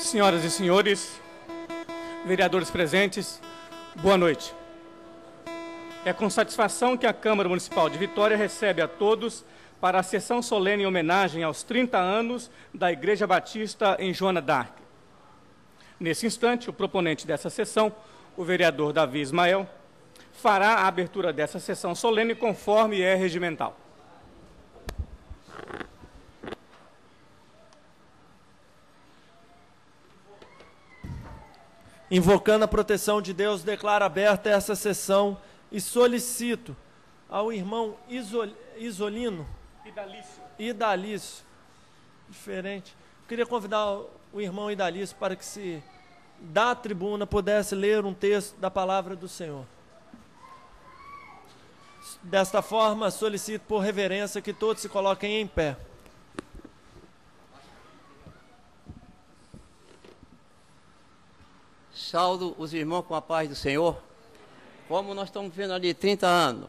Senhoras e senhores, vereadores presentes, boa noite. É com satisfação que a Câmara Municipal de Vitória recebe a todos para a sessão solene em homenagem aos 30 anos da Igreja Batista em Joana d'Arc. Nesse instante, o proponente dessa sessão, o vereador Davi Ismael, fará a abertura dessa sessão solene conforme é regimental. Invocando a proteção de Deus, declaro aberta essa sessão e solicito ao irmão Isolino Idalício, diferente. Queria convidar o irmão Idalício para que, se da tribuna, pudesse ler um texto da palavra do Senhor. Desta forma, solicito por reverência que todos se coloquem em pé. Saúdo os irmãos com a paz do Senhor. Como nós estamos vendo ali 30 anos,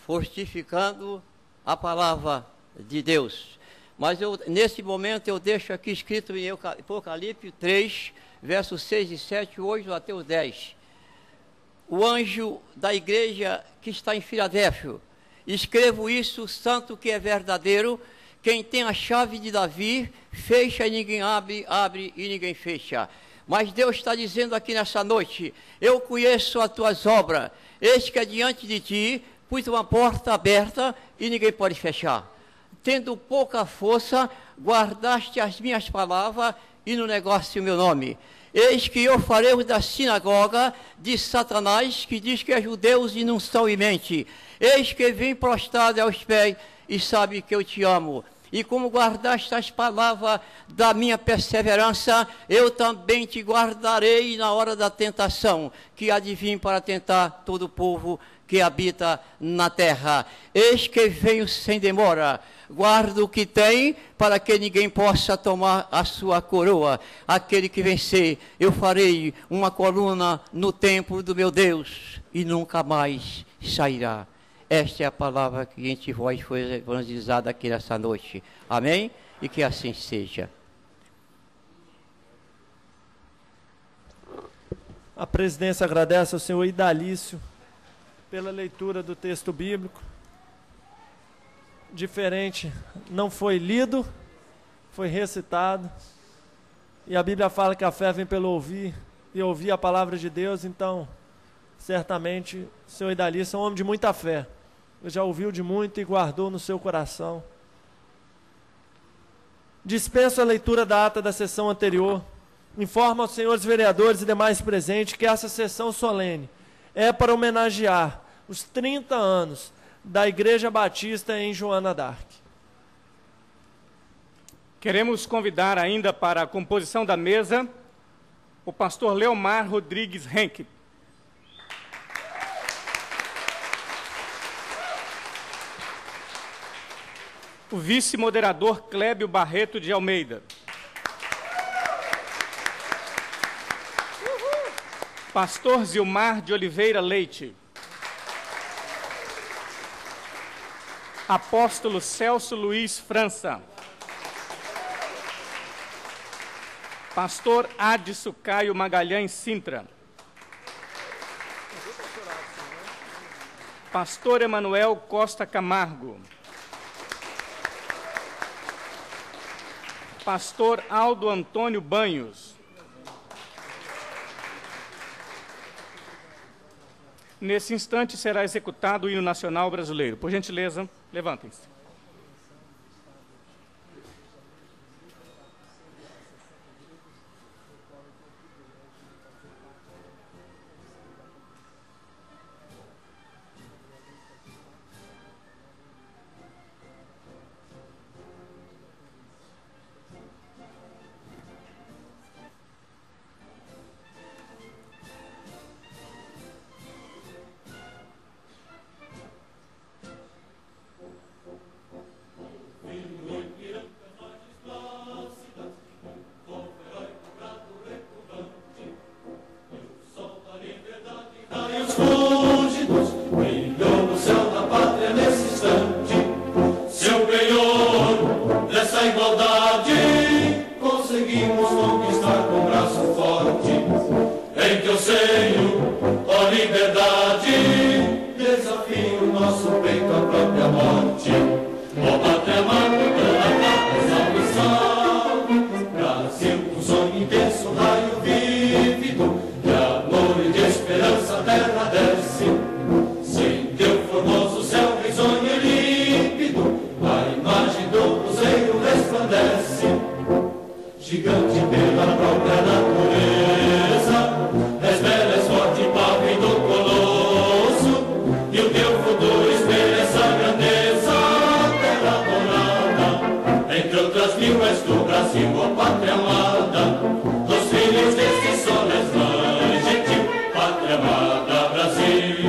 fortificando a palavra de Deus. Mas nesse momento eu deixo aqui escrito em Apocalipse 3, versos 6 e 7, 8 até o 10. O anjo da igreja que está em Filadélfia, escrevo isso, santo que é verdadeiro, quem tem a chave de Davi, fecha e ninguém abre, abre e ninguém fecha. Mas Deus está dizendo aqui nessa noite, eu conheço as tuas obras, eis que é diante de ti, pus uma porta aberta e ninguém pode fechar. Tendo pouca força, guardaste as minhas palavras e no negócio o meu nome. Eis que eu farei da sinagoga de Satanás, que diz que é judeus e não são em mente. Eis que vem prostrado aos pés e sabe que eu te amo. E como guardaste as palavras da minha perseverança, eu também te guardarei na hora da tentação, que há de vir para tentar todo o povo que habita na terra. Eis que venho sem demora, guardo o que tem, para que ninguém possa tomar a sua coroa. Aquele que vencer, eu farei uma coluna no templo do meu Deus, e nunca mais sairá. Esta é a palavra que entre vós foi evangelizada aqui nessa noite. Amém? E que assim seja. A presidência agradece ao senhor Idalício pela leitura do texto bíblico. Diferente, não foi lido, foi recitado. E a Bíblia fala que a fé vem pelo ouvir, e ouvir a palavra de Deus. Então, certamente, o senhor Idalício é um homem de muita fé. Já ouviu de muito e guardou no seu coração. Dispenso a leitura da ata da sessão anterior. Informo aos senhores vereadores e demais presentes que essa sessão solene é para homenagear os 30 anos da Igreja Batista em Joana d'Arc. Queremos convidar ainda para a composição da mesa o pastor Leomar Rodrigues Henke. O vice-moderador Clébio Barreto de Almeida. Pastor Zilmar de Oliveira Leite. Apóstolo Celso Luiz França. Pastor Adson Caio Magalhães Sintra. Pastor Emanuel Costa Camargo. Pastor Aldo Antônio Banhos. Nesse instante será executado o hino nacional brasileiro. Por gentileza, levantem-se. Essa igualdade conseguimos conquistar com braço forte. Em teu seio, ó liberdade, desafio nosso peito à própria morte. Ó pátria amada, salve, salve, Brasil, um sonho intenso, raio vívido, de amor e de esperança a terra desce. Sem teu formoso céu risonho e límpido, a imagem do cruzeiro resplandece. Gigante pela própria natureza, és bela, és forte, pavio do colosso, e o teu futuro espelha essa grandeza. Terra adorada, entre outras mil és tu, Brasil, ó pátria amada, dos filhos deste sol és mãe gentil, pátria amada, Brasil.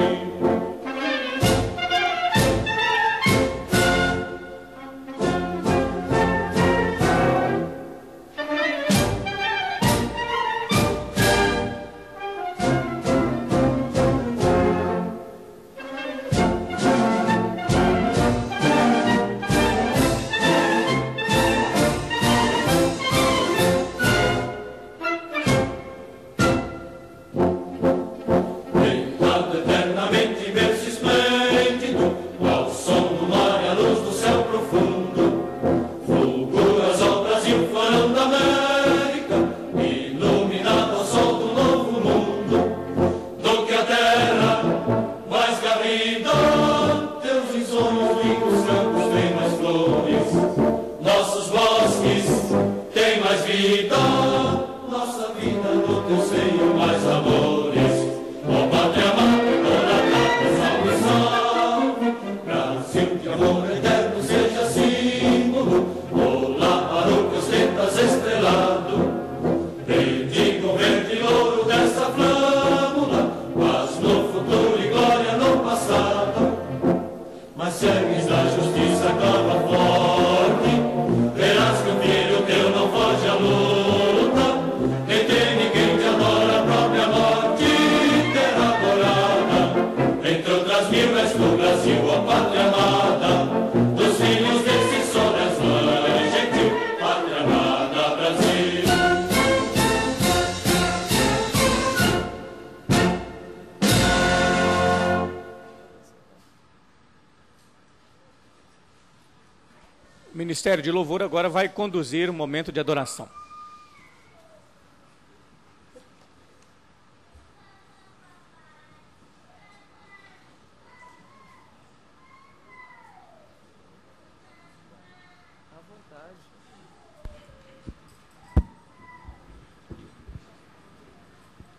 O Ministério de Louvor agora vai conduzir o momento de adoração.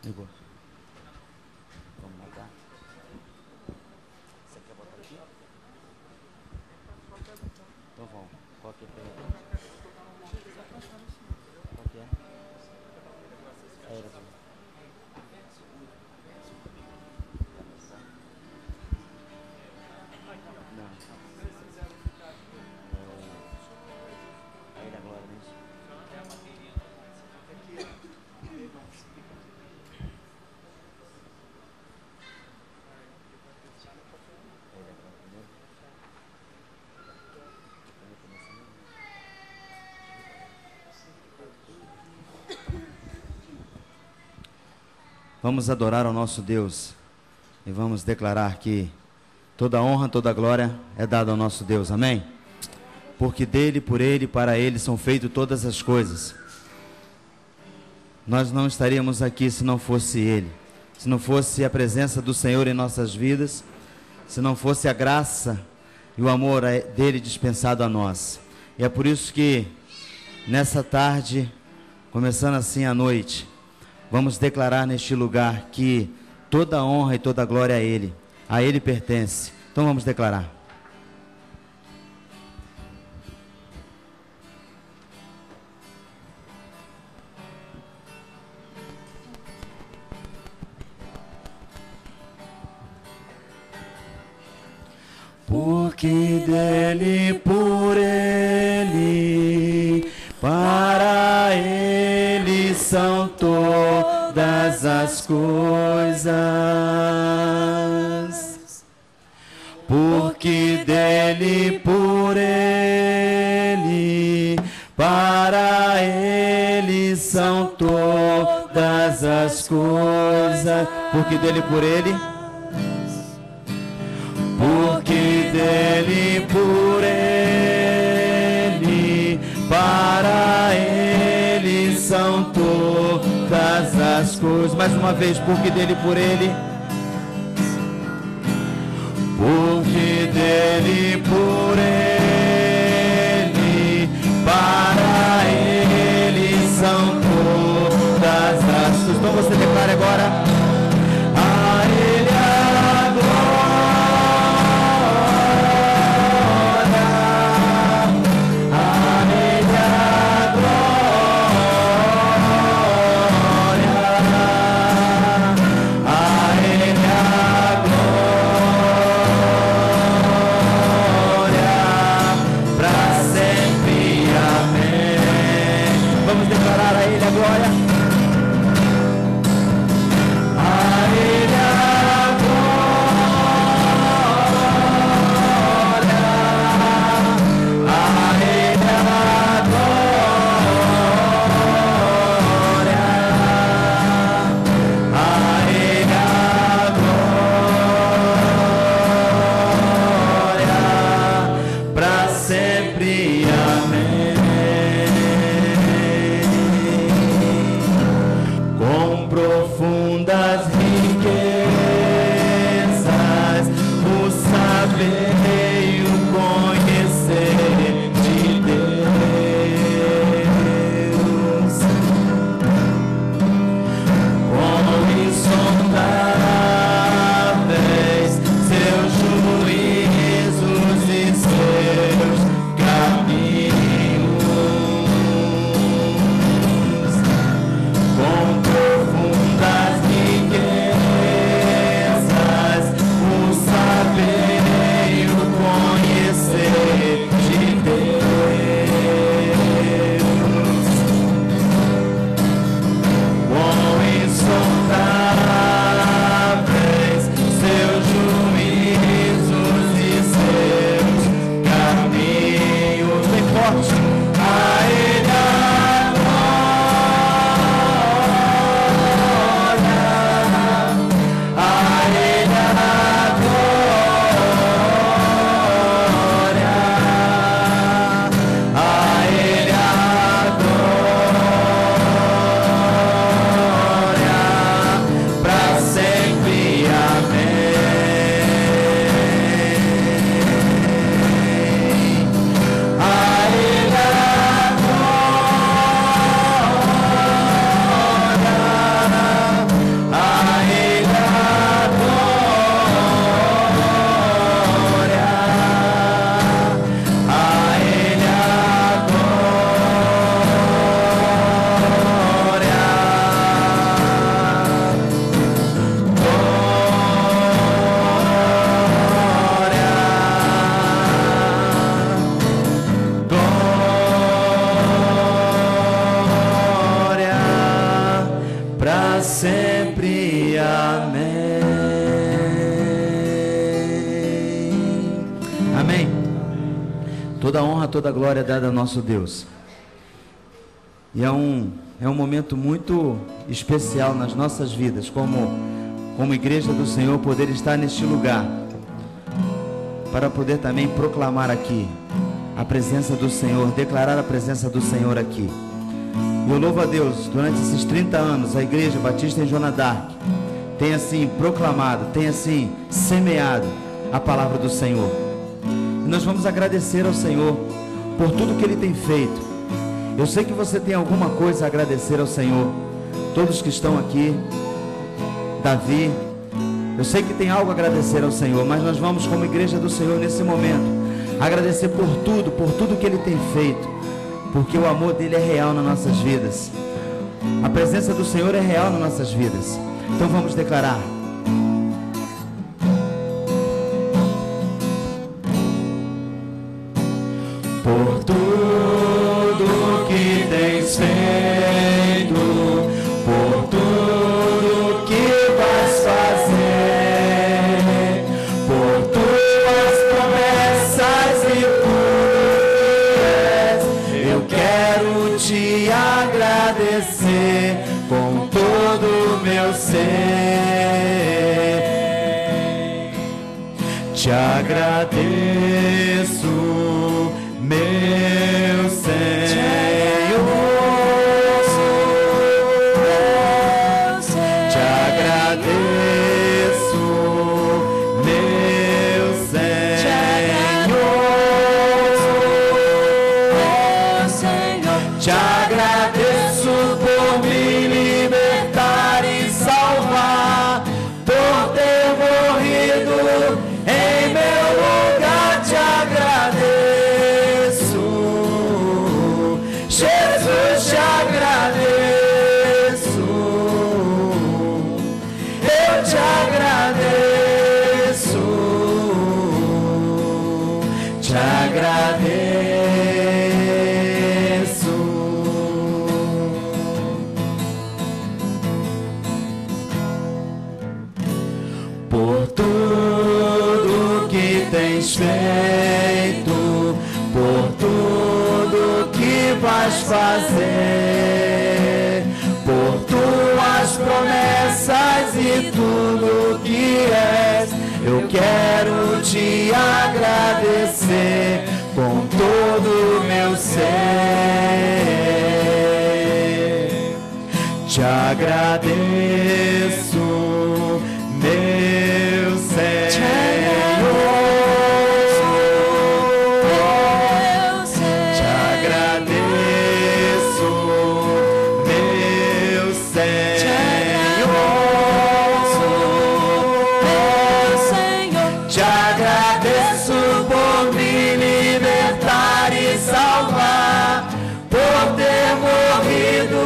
Igor, vamos matar. Você quer botar aqui? Então vamos. Qual que é a pergunta? Qual que é? É ele aqui. Não. É ele agora, né? Vamos adorar ao nosso Deus e vamos declarar que toda honra, toda glória é dada ao nosso Deus, amém? Porque dele, por ele, para ele são feitas todas as coisas. Nós não estaríamos aqui se não fosse ele, se não fosse a presença do Senhor em nossas vidas, se não fosse a graça e o amor dele dispensado a nós. E é por isso que nessa tarde, começando assim a noite, vamos declarar neste lugar que toda honra e toda glória a Ele pertence. Então vamos declarar. Porque dele, por ele, para ele são todas as coisas. Porque dele, por ele, para Para Ele são todas as coisas, porque dele e por Ele, porque dele e por Ele, para Ele são todas as coisas. Mais uma vez, porque dele e por Ele, porque dele e por Ele, para Ele são todas as coisas. Então você declara agora: a Ele a glória, a Ele a glória, a Ele a glória, para sempre. Amém. Vamos declarar a Ele a glória. Sempre. Amém. Amém. Toda honra, toda glória é dada ao nosso Deus. E é um momento muito especial nas nossas vidas, como igreja do Senhor, poder estar neste lugar, para poder também proclamar aqui a presença do Senhor, declarar a presença do Senhor aqui. E eu louvo a Deus, durante esses 30 anos, a Igreja Batista em Joana d'Arc tem assim proclamado, tem assim semeado a palavra do Senhor. E nós vamos agradecer ao Senhor por tudo que Ele tem feito. Eu sei que você tem alguma coisa a agradecer ao Senhor. Todos que estão aqui, Davi, eu sei que tem algo a agradecer ao Senhor, mas nós vamos, como Igreja do Senhor, nesse momento, agradecer por tudo que Ele tem feito. Porque o amor dele é real nas nossas vidas. A presença do Senhor é real nas nossas vidas. Então vamos declarar: por tudo que tens feito, por tudo que vais fazer, por tuas promessas e tudo que és, eu quero te agradecer com todo o meu ser. Te agradeço, meu Senhor. Te agradeço, meu Senhor. Te agradeço por me libertar e salvar, por ter morrido em meu lugar. Te agradeço, Jesus, te agradeço, eu te agradeço, te agradeço. Por tudo que tens feito, por tudo que vais fazer, por tuas promessas e tudo que és, eu quero te agradecer com todo o meu ser. Te agradeço, meu Senhor. Te agradeço, meu Senhor. Te agradeço por me libertar e salvar, por ter morrido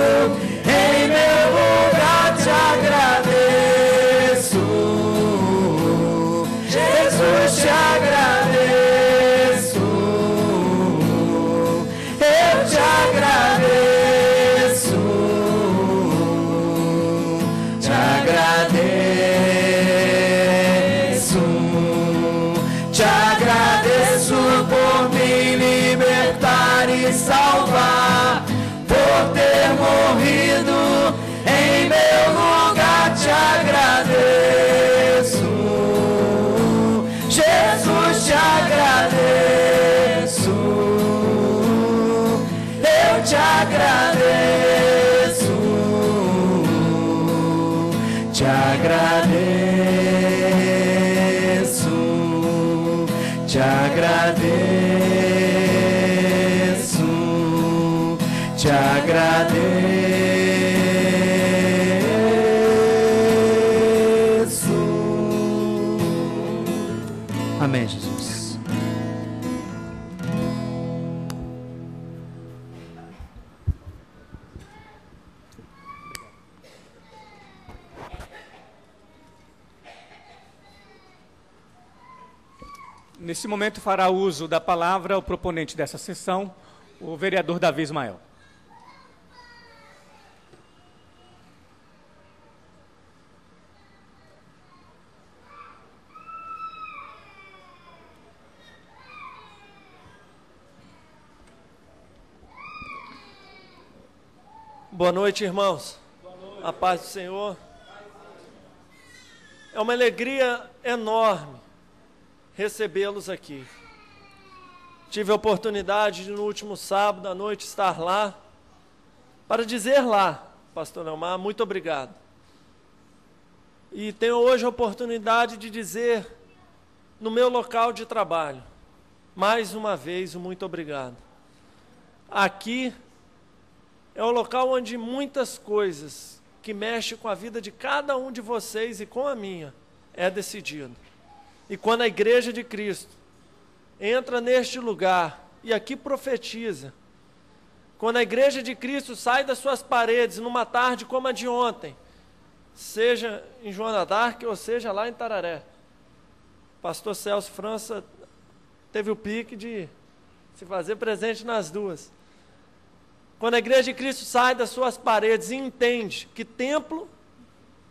em meu lugar. Te agradeço, Jesus, te agradeço, eu te agradeço, te agradeço, te agradeço por me libertar e salvar, por ter morrido em meu lugar. Te agradeço, Jesus, te agradeço, eu te agradeço, te agradeço, te agradeço, te agradeço. Amém, Jesus. Nesse momento fará uso da palavra o proponente dessa sessão, o vereador Davi Ismael. Boa noite, irmãos. Boa noite. A paz do Senhor. É uma alegria enorme recebê-los aqui. Tive a oportunidade de, no último sábado à noite, estar lá para dizer lá, pastor Elmar, muito obrigado. E tenho hoje a oportunidade de dizer no meu local de trabalho, mais uma vez, um muito obrigado. Aqui é o local onde muitas coisas que mexem com a vida de cada um de vocês e com a minha é decidido. E quando a Igreja de Cristo entra neste lugar e aqui profetiza, quando a Igreja de Cristo sai das suas paredes numa tarde como a de ontem, seja em Joana d'Arc ou seja lá em Tararé, pastor Celso França teve o pique de se fazer presente nas duas. Quando a Igreja de Cristo sai das suas paredes e entende que templo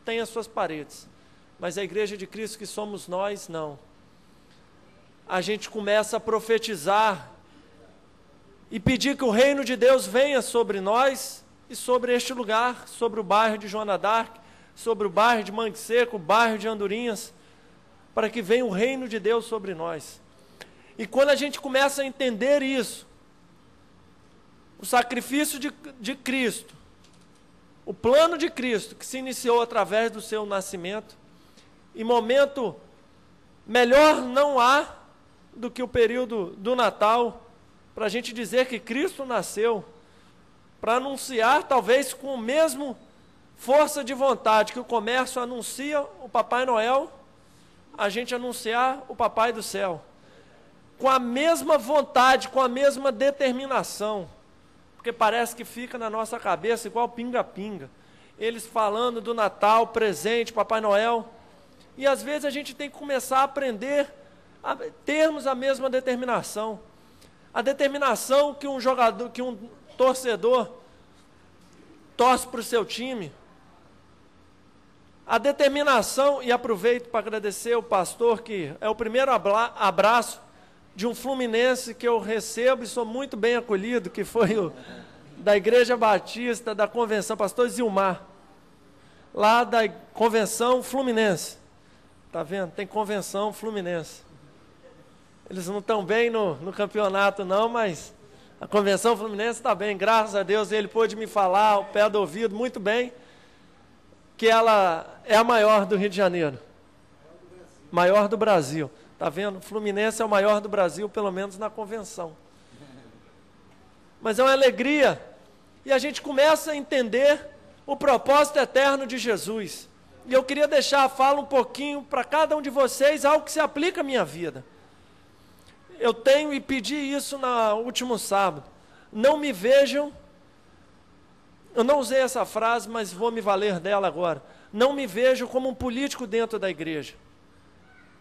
tem as suas paredes, mas a Igreja de Cristo que somos nós, não. A gente começa a profetizar e pedir que o reino de Deus venha sobre nós e sobre este lugar, sobre o bairro de Joana d'Arc, sobre o bairro de Mangue Seco, o bairro de Andorinhas, para que venha o reino de Deus sobre nós. E quando a gente começa a entender isso, o sacrifício de Cristo, o plano de Cristo, que se iniciou através do seu nascimento, em momento melhor não há do que o período do Natal, para a gente dizer que Cristo nasceu, para anunciar, talvez com a mesma força de vontade que o comércio anuncia o Papai Noel, a gente anunciar o Papai do Céu, com a mesma vontade, com a mesma determinação, porque parece que fica na nossa cabeça igual pinga-pinga, eles falando do Natal, presente, Papai Noel, e às vezes a gente tem que começar a aprender a termos a mesma determinação, a determinação que um jogador, que um torcedor torce para o seu time, a determinação, e aproveito para agradecer o pastor, que é o primeiro abraço de um fluminense que eu recebo e sou muito bem acolhido, que foi o da Igreja Batista, da Convenção, pastor Zilmar, lá da Convenção Fluminense. Está vendo? Tem Convenção Fluminense. Eles não estão bem no campeonato não, mas a Convenção Fluminense está bem, graças a Deus. Ele pôde me falar ao pé do ouvido muito bem, que ela é a maior do Rio de Janeiro. Maior do Brasil. Está vendo? O Fluminense é o maior do Brasil, pelo menos na convenção. Mas é uma alegria. E a gente começa a entender o propósito eterno de Jesus. E eu queria deixar a fala um pouquinho para cada um de vocês, algo que se aplica à minha vida. Eu tenho e pedi isso no último sábado. Não me vejam, eu não usei essa frase, mas vou me valer dela agora. Não me vejo como um político dentro da igreja.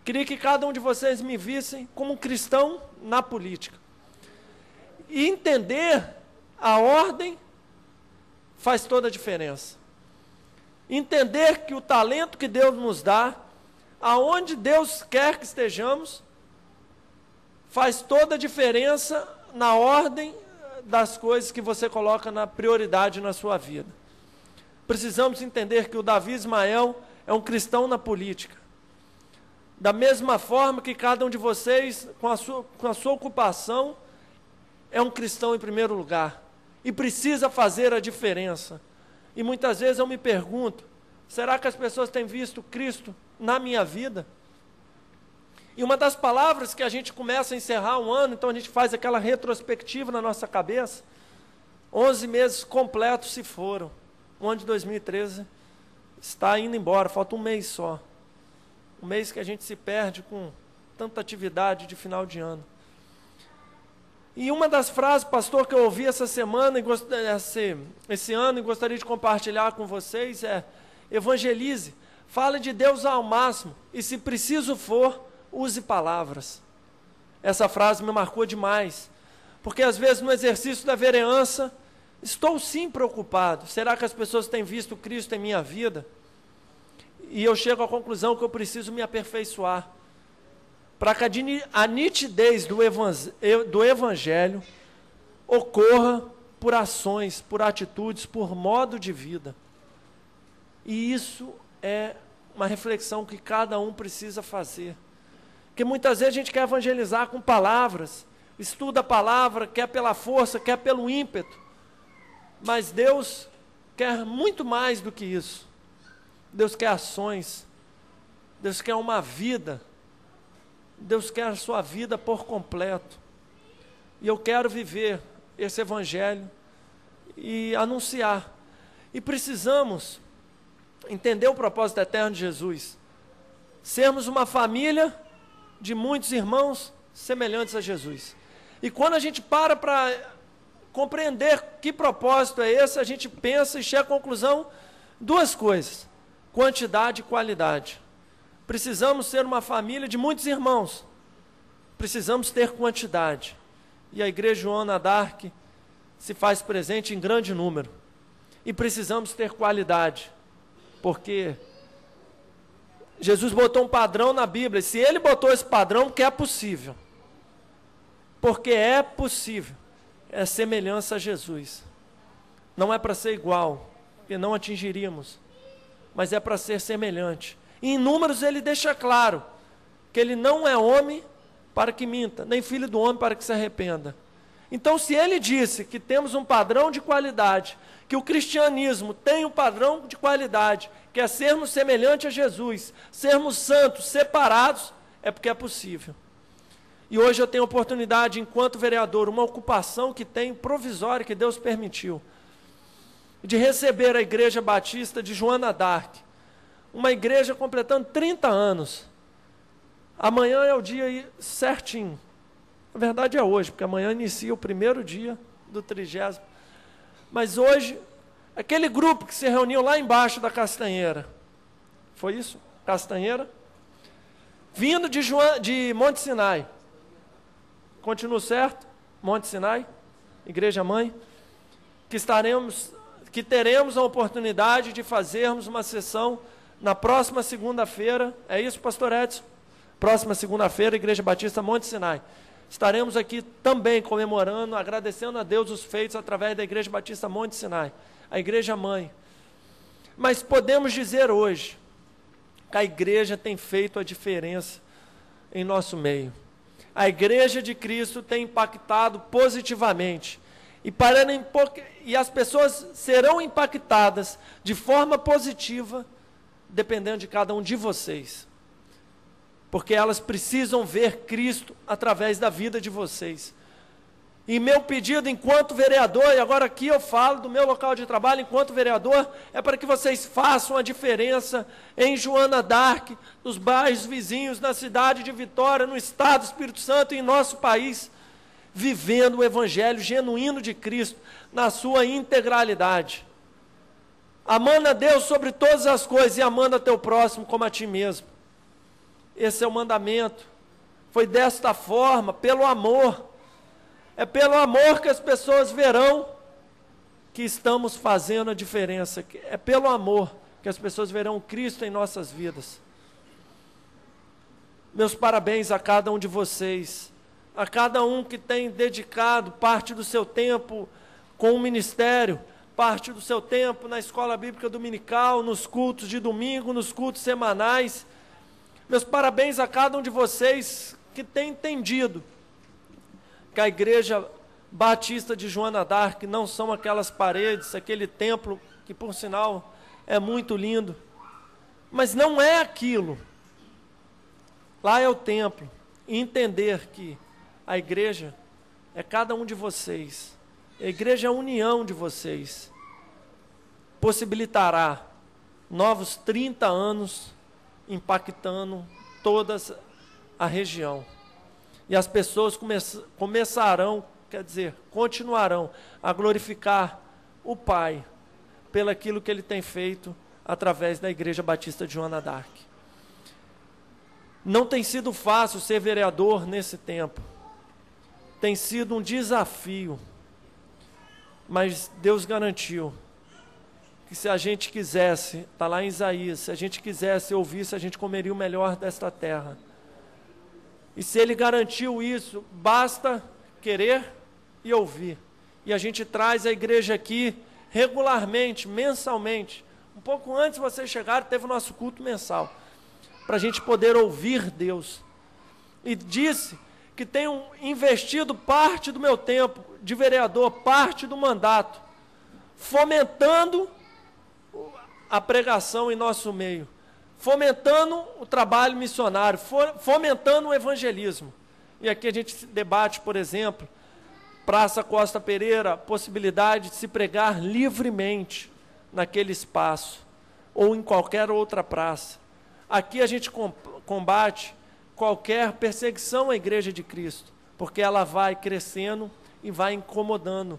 Queria que cada um de vocês me vissem como um cristão na política. E entender a ordem faz toda a diferença. Entender que o talento que Deus nos dá, aonde Deus quer que estejamos, faz toda a diferença na ordem das coisas que você coloca na prioridade na sua vida. Precisamos entender que o Davi Ismael é um cristão na política. Da mesma forma que cada um de vocês, com a sua ocupação, é um cristão em primeiro lugar. E precisa fazer a diferença. E muitas vezes eu me pergunto, será que as pessoas têm visto Cristo na minha vida? E uma das palavras que a gente começa a encerrar um ano, então a gente faz aquela retrospectiva na nossa cabeça, 11 meses completos se foram. O ano de 2013 está indo embora, falta um mês só. Um mês que a gente se perde com tanta atividade de final de ano. E uma das frases, pastor, que eu ouvi essa semana, esse ano, e gostaria de compartilhar com vocês é: evangelize, fale de Deus ao máximo, e se preciso for, use palavras. Essa frase me marcou demais, porque às vezes no exercício da vereança, estou sim preocupado. Será que as pessoas têm visto Cristo em minha vida? E eu chego à conclusão que eu preciso me aperfeiçoar, para que a nitidez do Evangelho ocorra por ações, por atitudes, por modo de vida. E isso é uma reflexão que cada um precisa fazer. Porque muitas vezes a gente quer evangelizar com palavras, estuda a palavra, quer pela força, quer pelo ímpeto. Mas Deus quer muito mais do que isso. Deus quer ações. Deus quer uma vida. Deus quer a sua vida por completo. E eu quero viver esse evangelho e anunciar. E precisamos entender o propósito eterno de Jesus. Sermos uma família de muitos irmãos semelhantes a Jesus. E quando a gente para compreender que propósito é esse, a gente pensa e chega à conclusão, duas coisas: quantidade e qualidade. Precisamos ser uma família de muitos irmãos. Precisamos ter quantidade. E a Igreja Joana d'Arc se faz presente em grande número. E precisamos ter qualidade. Porque Jesus botou um padrão na Bíblia. E se Ele botou esse padrão, porque é possível. Porque é possível. é semelhança a Jesus. Não é para ser igual, porque não atingiríamos, mas é para ser semelhante. E em Números ele deixa claro que ele não é homem para que minta, nem filho do homem para que se arrependa. Então, se ele disse que temos um padrão de qualidade, que o cristianismo tem um padrão de qualidade, que é sermos semelhantes a Jesus, sermos santos, separados, é porque é possível. E hoje eu tenho a oportunidade, enquanto vereador, uma ocupação que tenho provisória, que Deus permitiu, de receber a Igreja Batista de Joana d'Arc, uma igreja completando 30 anos. Amanhã é o dia certinho. Na verdade é hoje, porque amanhã inicia o primeiro dia do 30º. Mas hoje, aquele grupo que se reuniu lá embaixo da Castanheira, foi isso? Castanheira? Vindo de Monte Sinai. Continua certo? Monte Sinai, Igreja Mãe. Que teremos a oportunidade de fazermos uma sessão na próxima segunda-feira. É isso, pastor Edson? Próxima segunda-feira, Igreja Batista Monte Sinai. Estaremos aqui também comemorando, agradecendo a Deus os feitos através da Igreja Batista Monte Sinai, a Igreja Mãe. Mas podemos dizer hoje que a igreja tem feito a diferença em nosso meio. A Igreja de Cristo tem impactado positivamente. E as pessoas serão impactadas de forma positiva, dependendo de cada um de vocês. Porque elas precisam ver Cristo através da vida de vocês. E meu pedido enquanto vereador, e agora aqui eu falo do meu local de trabalho enquanto vereador, é para que vocês façam a diferença em Joana d'Arc, nos bairros vizinhos, na cidade de Vitória, no estado do Espírito Santo e em nosso país, vivendo o evangelho genuíno de Cristo na sua integralidade. Amando a Deus sobre todas as coisas e amando a teu próximo como a ti mesmo. Esse é o mandamento. Foi desta forma, pelo amor. É pelo amor que as pessoas verão que estamos fazendo a diferença. É pelo amor que as pessoas verão Cristo em nossas vidas. Meus parabéns a cada um de vocês, a cada um que tem dedicado parte do seu tempo com o ministério, parte do seu tempo na escola bíblica dominical, nos cultos de domingo, nos cultos semanais. Meus parabéns a cada um de vocês que tem entendido que a Igreja Batista de Joana d'Arc não são aquelas paredes, aquele templo, que por sinal é muito lindo, mas não é aquilo. Lá é o templo. E entender que a igreja é cada um de vocês, a igreja é a união de vocês, possibilitará novos 30 anos impactando toda a região. E as pessoas começarão, continuarão a glorificar o Pai pelaquilo que Ele tem feito através da Igreja Batista de Joana d'Arc. Não tem sido fácil ser vereador nesse tempo. Tem sido um desafio. Mas Deus garantiu que se a gente quisesse, está lá em Isaías, se a gente quisesse ouvisse, a gente comeria o melhor desta terra. E se Ele garantiu isso, basta querer e ouvir. E a gente traz a igreja aqui regularmente, mensalmente. Um pouco antes de vocês chegarem, teve o nosso culto mensal, para a gente poder ouvir Deus. E disse que tenho investido parte do meu tempo de vereador, parte do mandato, fomentando a pregação em nosso meio, fomentando o trabalho missionário, fomentando o evangelismo. E aqui a gente debate, por exemplo, Praça Costa Pereira, a possibilidade de se pregar livremente naquele espaço, ou em qualquer outra praça. Aqui a gente combate qualquer perseguição à Igreja de Cristo, porque ela vai crescendo e vai incomodando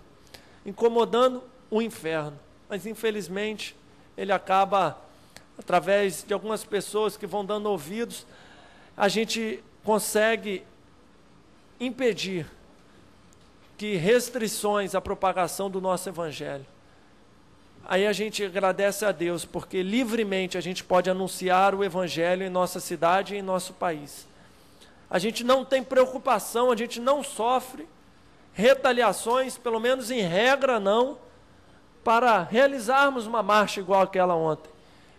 o inferno. Mas infelizmente ele acaba, através de algumas pessoas que vão dando ouvidos, a gente consegue impedir que restrições à propagação do nosso evangelho. Aí a gente agradece a Deus, porque livremente a gente pode anunciar o evangelho em nossa cidade e em nosso país. A gente não tem preocupação, a gente não sofre retaliações, pelo menos em regra não, para realizarmos uma marcha igual àquela ontem.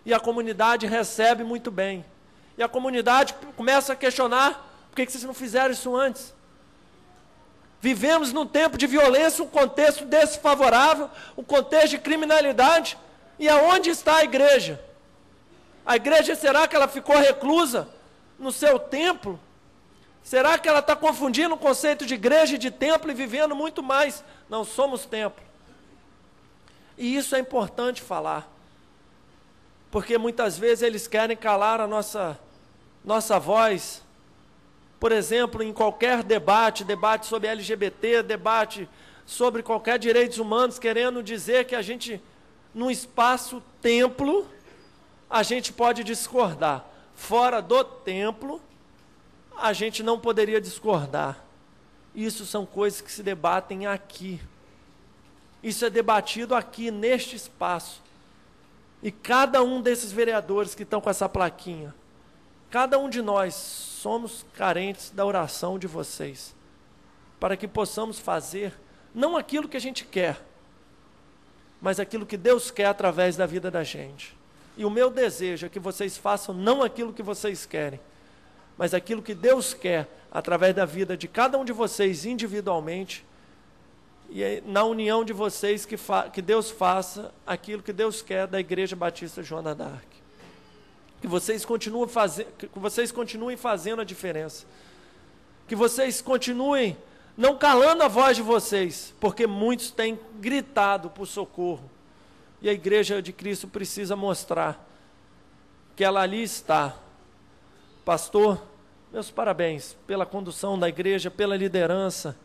E a comunidade recebe muito bem. E a comunidade começa a questionar, por que vocês não fizeram isso antes? Vivemos num tempo de violência, um contexto desfavorável, um contexto de criminalidade. E aonde está a igreja? A igreja, será que ela ficou reclusa no seu templo? Será que ela está confundindo o conceito de igreja e de templo e vivendo muito mais? Não, somos templo. E isso é importante falar. Porque muitas vezes eles querem calar a nossa voz. Por exemplo, em qualquer debate sobre LGBT, debate sobre qualquer direitos humanos, querendo dizer que a gente, num espaço templo, a gente pode discordar. Fora do templo, a gente não poderia discordar. Isso são coisas que se debatem aqui. Isso é debatido aqui, neste espaço. E cada um desses vereadores que estão com essa plaquinha, cada um de nós somos carentes da oração de vocês, para que possamos fazer, não aquilo que a gente quer, mas aquilo que Deus quer através da vida da gente. E o meu desejo é que vocês façam não aquilo que vocês querem, mas aquilo que Deus quer através da vida de cada um de vocês individualmente, e na união de vocês que Deus faça aquilo que Deus quer da Igreja Batista Joana d'Arc. Que vocês continuem fazendo a diferença. Que vocês continuem não calando a voz de vocês, porque muitos têm gritado por socorro. E a Igreja de Cristo precisa mostrar que ela ali está. Pastor, meus parabéns pela condução da igreja, pela liderança,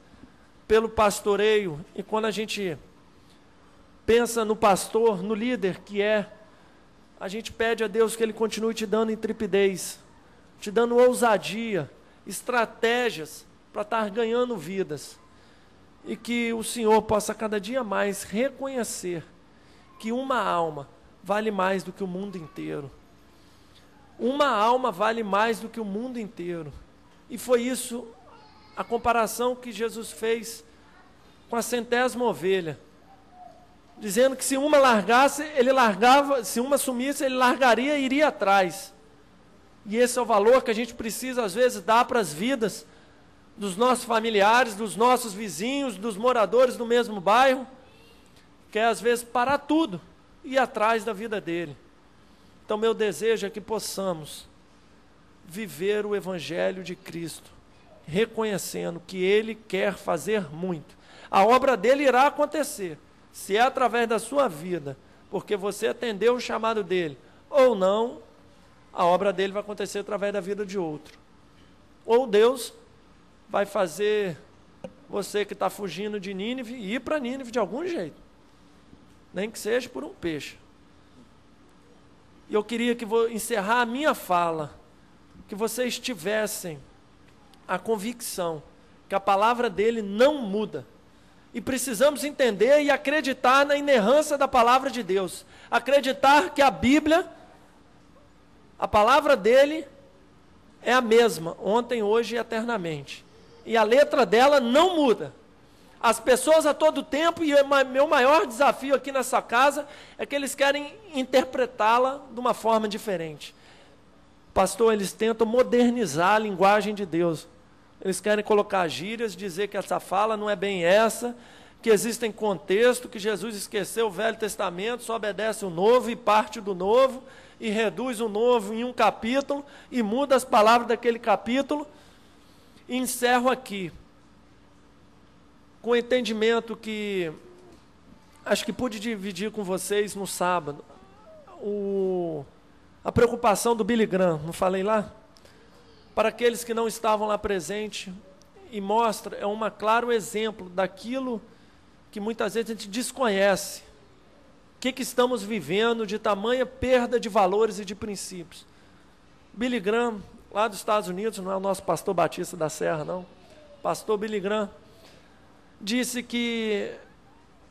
pelo pastoreio. E quando a gente pensa no pastor, no líder que é, a gente pede a Deus que Ele continue te dando intrepidez, te dando ousadia, estratégias para estar ganhando vidas. E que o Senhor possa cada dia mais reconhecer que uma alma vale mais do que o mundo inteiro. Uma alma vale mais do que o mundo inteiro. E foi isso a comparação que Jesus fez com a 100ª ovelha, dizendo que se uma largasse, ele largava, se uma sumisse, ele largaria e iria atrás. E esse é o valor que a gente precisa às vezes dar para as vidas dos nossos familiares, dos nossos vizinhos, dos moradores do mesmo bairro, que é às vezes parar tudo e ir atrás da vida dele. Então meu desejo é que possamos viver o Evangelho de Cristo, reconhecendo que Ele quer fazer muito. A obra dele irá acontecer, se é através da sua vida, porque você atendeu o chamado dele, ou não, a obra dele vai acontecer através da vida de outro. Ou Deus vai fazer você que está fugindo de Nínive ir para Nínive de algum jeito, nem que seja por um peixe. E eu queria que vou encerrar a minha fala, que vocês tivessem a convicção que a palavra dele não muda. E precisamos entender e acreditar na inerrância da palavra de Deus. Acreditar que a Bíblia, a palavra dele é a mesma, ontem, hoje e eternamente. E a letra dela não muda. As pessoas a todo tempo, e meu maior desafio aqui nessa casa, é que eles querem interpretá-la de uma forma diferente. Pastor, eles tentam modernizar a linguagem de Deus. Eles querem colocar gírias, dizer que essa fala não é bem essa, que existem contexto, que Jesus esqueceu o Velho Testamento, só obedece o Novo e parte do Novo, e reduz o Novo em um capítulo, e muda as palavras daquele capítulo. E encerro aqui, com o entendimento que acho que pude dividir com vocês no sábado. A preocupação do Billy Graham, não falei lá? Para aqueles que não estavam lá presentes, e mostra, é um claro exemplo daquilo que muitas vezes a gente desconhece. O que estamos vivendo de tamanha perda de valores e de princípios. Billy Graham, lá dos Estados Unidos, não é o nosso pastor Batista da Serra, não. Pastor Billy Graham disse que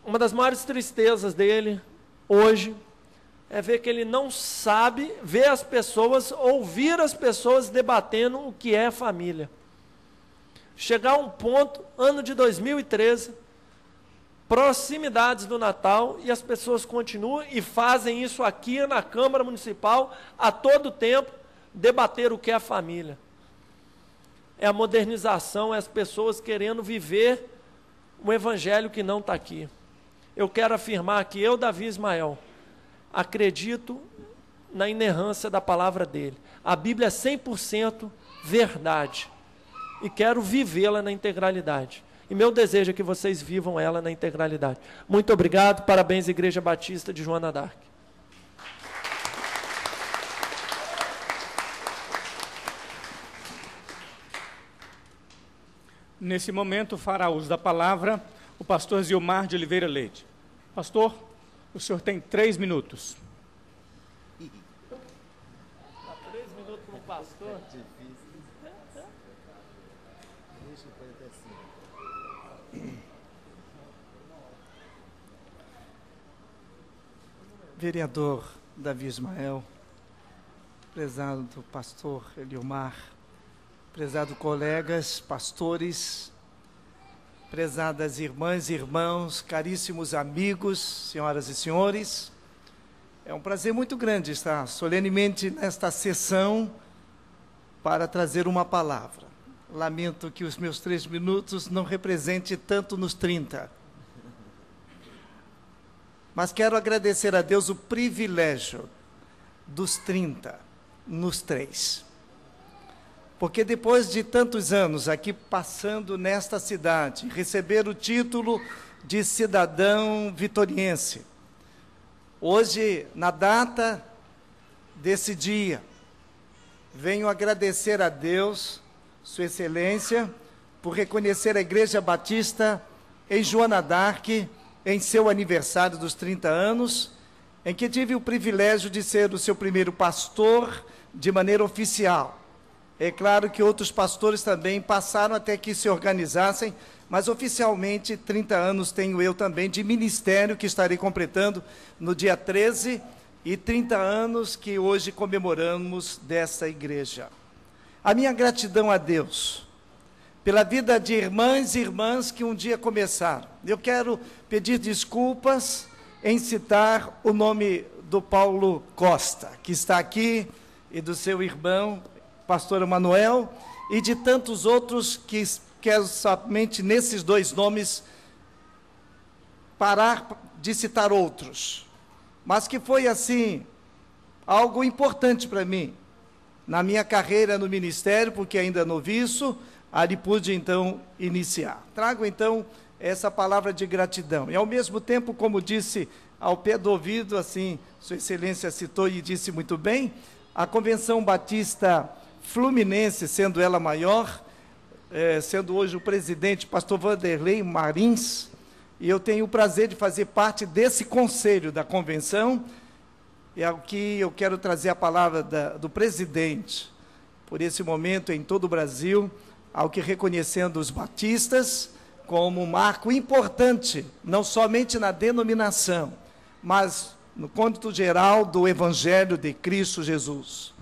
uma das maiores tristezas dele hoje é ver que ele não sabe ver as pessoas, ouvir as pessoas debatendo o que é família. chegar a um ponto, ano de 2013, proximidades do Natal, e as pessoas continuam e fazem isso aqui na Câmara Municipal a todo tempo, debater o que é a família. É a modernização, é as pessoas querendo viver um evangelho que não está aqui. Eu quero afirmar que eu, Davi Ismael, acredito na inerrância da palavra dele. A Bíblia é 100% verdade e quero vivê-la na integralidade. E meu desejo é que vocês vivam ela na integralidade. Muito obrigado, parabéns, Igreja Batista de Joana d'Arc. Nesse momento, fará uso da palavra o pastor Zilmar de Oliveira Leite. Pastor, o senhor tem 3 minutos. 3 minutos para o pastor? Vereador Davi Ismael, prezado pastor Eliomar, prezado colegas, pastores, prezadas irmãs e irmãos, caríssimos amigos, senhoras e senhores, é um prazer muito grande estar solenemente nesta sessão para trazer uma palavra. Lamento que os meus 3 minutos não representem tanto nos 30. Mas quero agradecer a Deus o privilégio dos 30 nos 3. Porque depois de tantos anos aqui passando nesta cidade, receber o título de cidadão vitoriense, hoje, na data desse dia, venho agradecer a Deus, Sua Excelência, por reconhecer a Igreja Batista em Joana d'Arc, em seu aniversário dos 30 anos, em que tive o privilégio de ser o seu primeiro pastor de maneira oficial. É claro que outros pastores também passaram até que se organizassem, mas oficialmente 30 anos tenho eu também de ministério, que estarei completando no dia 13, e 30 anos que hoje comemoramos dessa igreja. A minha gratidão a Deus pela vida de irmãs e irmãs que um dia começaram. Eu quero pedir desculpas em citar o nome do Paulo Costa, que está aqui, e do seu irmão, pastor Emanuel, e de tantos outros que quero somente nesses 2 nomes parar de citar outros, mas que foi assim, algo importante para mim, na minha carreira no ministério, porque ainda noviço, ali pude, então, iniciar. Trago, então, essa palavra de gratidão. E, ao mesmo tempo, como disse ao pé do ouvido, assim, Sua Excelência citou e disse muito bem, a Convenção Batista Fluminense, sendo ela maior, sendo hoje o presidente, pastor Vanderlei Marins, e eu tenho o prazer de fazer parte desse conselho da convenção, é o que eu quero trazer a palavra do presidente, por esse momento em todo o Brasil, ao que reconhecendo os batistas como um marco importante, não somente na denominação, mas no cômputo geral do Evangelho de Cristo Jesus.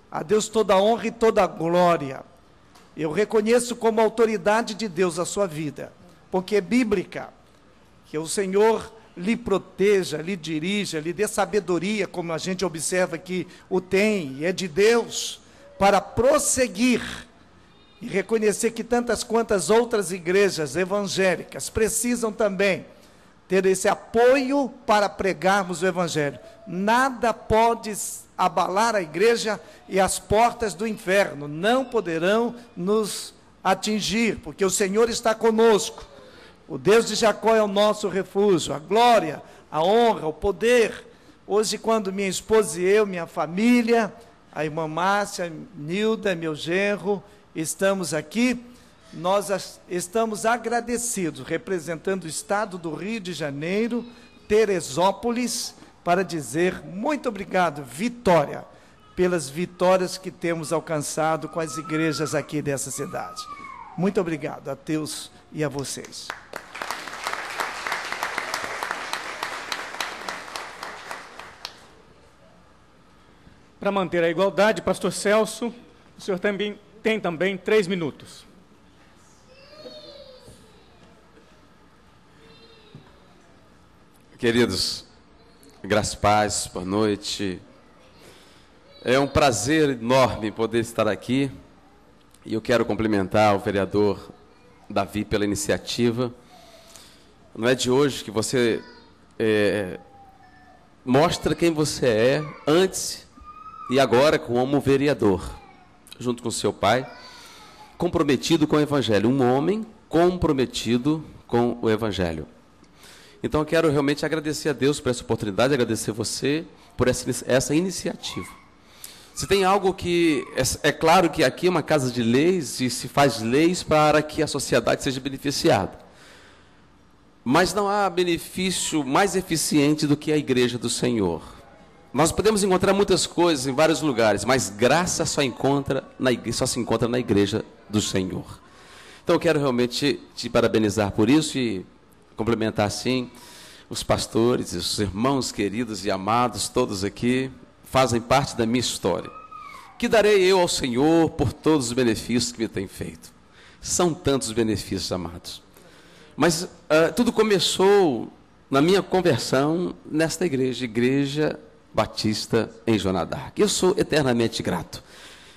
A Deus toda a honra e toda a glória. Eu reconheço como autoridade de Deus a sua vida, porque é bíblica, que o Senhor lhe proteja, lhe dirija, lhe dê sabedoria, como a gente observa que o tem, e é de Deus, para prosseguir e reconhecer que tantas quantas outras igrejas evangélicas precisam também ter esse apoio para pregarmos o Evangelho. Nada pode abalar a igreja e as portas do inferno não poderão nos atingir, porque o Senhor está conosco. O Deus de Jacó é o nosso refúgio, a glória, a honra, o poder. Hoje, quando minha esposa e eu, minha família, a irmã Márcia, Nilda, meu genro, estamos aqui, nós estamos agradecidos, representando o estado do Rio de Janeiro, Teresópolis, para dizer muito obrigado, Vitória, pelas vitórias que temos alcançado com as igrejas aqui dessa cidade. Muito obrigado a Deus e a vocês. Para manter a igualdade, pastor Celso, o senhor tem também 3 minutos. Queridos, graças e paz, boa noite. É um prazer enorme poder estar aqui e eu quero cumprimentar o vereador Davi pela iniciativa. Não é de hoje que você mostra quem você é antes e agora como vereador, junto com seu pai, comprometido com o Evangelho, um homem comprometido com o Evangelho. Então eu quero realmente agradecer a Deus por essa oportunidade, agradecer você por essa iniciativa. Se tem algo que... É claro que aqui é uma casa de leis e se faz leis para que a sociedade seja beneficiada. Mas não há benefício mais eficiente do que a igreja do Senhor. Nós podemos encontrar muitas coisas em vários lugares, mas graça só se encontra na igreja do Senhor. Então eu quero realmente te parabenizar por isso e complementar assim os pastores, os irmãos queridos e amados, todos aqui fazem parte da minha história. Que darei eu ao Senhor por todos os benefícios que me tem feito? São tantos benefícios, amados. Mas tudo começou na minha conversão nesta igreja, Igreja Batista em Joana d'Arc. Eu sou eternamente grato.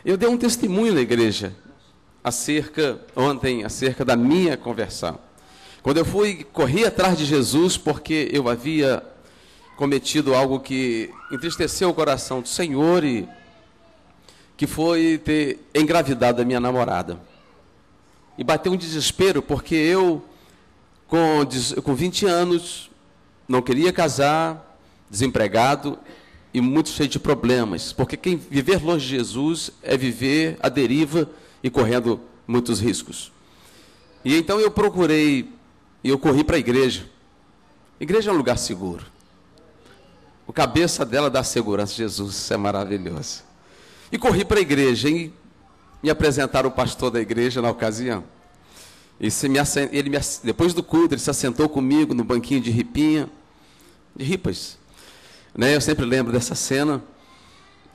Eu dei um testemunho na igreja ontem acerca da minha conversão. Quando eu corri atrás de Jesus porque eu havia cometido algo que entristeceu o coração do Senhor e que foi ter engravidado a minha namorada. E bateu um desespero porque eu, com 20 anos, não queria casar, desempregado e muito cheio de problemas. Porque quem viver longe de Jesus é viver à deriva e correndo muitos riscos. E então eu corri para a igreja. A igreja é um lugar seguro. O cabeça dela dá segurança, Jesus, isso é maravilhoso. E corri para a igreja e me apresentaram o pastor da igreja na ocasião. E depois do culto, ele se assentou comigo no banquinho de ripas. Né? Eu sempre lembro dessa cena.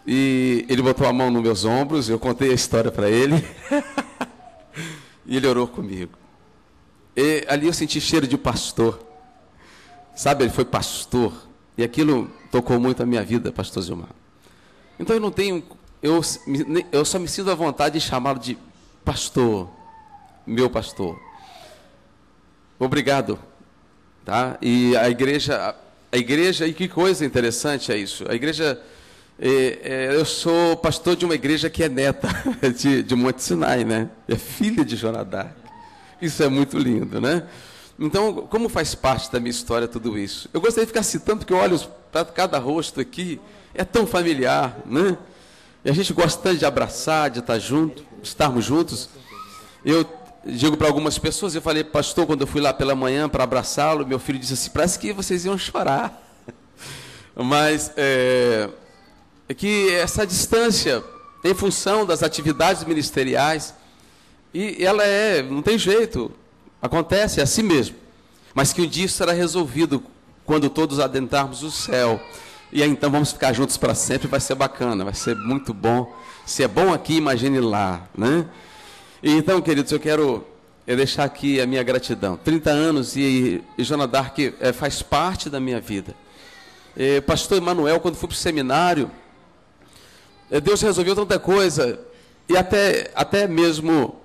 E ele botou a mão nos meus ombros, eu contei a história para ele. E ele orou comigo. E ali eu senti cheiro de pastor. Sabe, ele foi pastor. E aquilo tocou muito a minha vida, pastor Zilmar. Então eu só me sinto à vontade de chamá-lo de pastor, meu pastor. Obrigado. Tá? E a igreja, e que coisa interessante é isso. A igreja, eu sou pastor de uma igreja que é neta de Monte Sinai, né? É filha de Joana d'Arc. Isso é muito lindo, né? Então, como faz parte da minha história tudo isso? Eu gostaria de ficar citando, porque eu olho para cada rosto aqui, é tão familiar, né? E a gente gosta tanto de abraçar, de estarmos juntos. Eu digo para algumas pessoas, eu falei, pastor, quando eu fui lá pela manhã para abraçá-lo, meu filho disse assim, parece que vocês iam chorar. Mas é que essa distância, em função das atividades ministeriais, e ela não tem jeito, acontece, é assim mesmo. Mas que um dia isso será resolvido quando todos adentrarmos o céu. E aí então vamos ficar juntos para sempre, vai ser bacana, vai ser muito bom. Se é bom aqui, imagine lá, né? E então, queridos, eu quero deixar aqui a minha gratidão. 30 anos e Joana d'Arc faz parte da minha vida. Pastor Emanuel, quando fui para o seminário, Deus resolveu tanta coisa. E até mesmo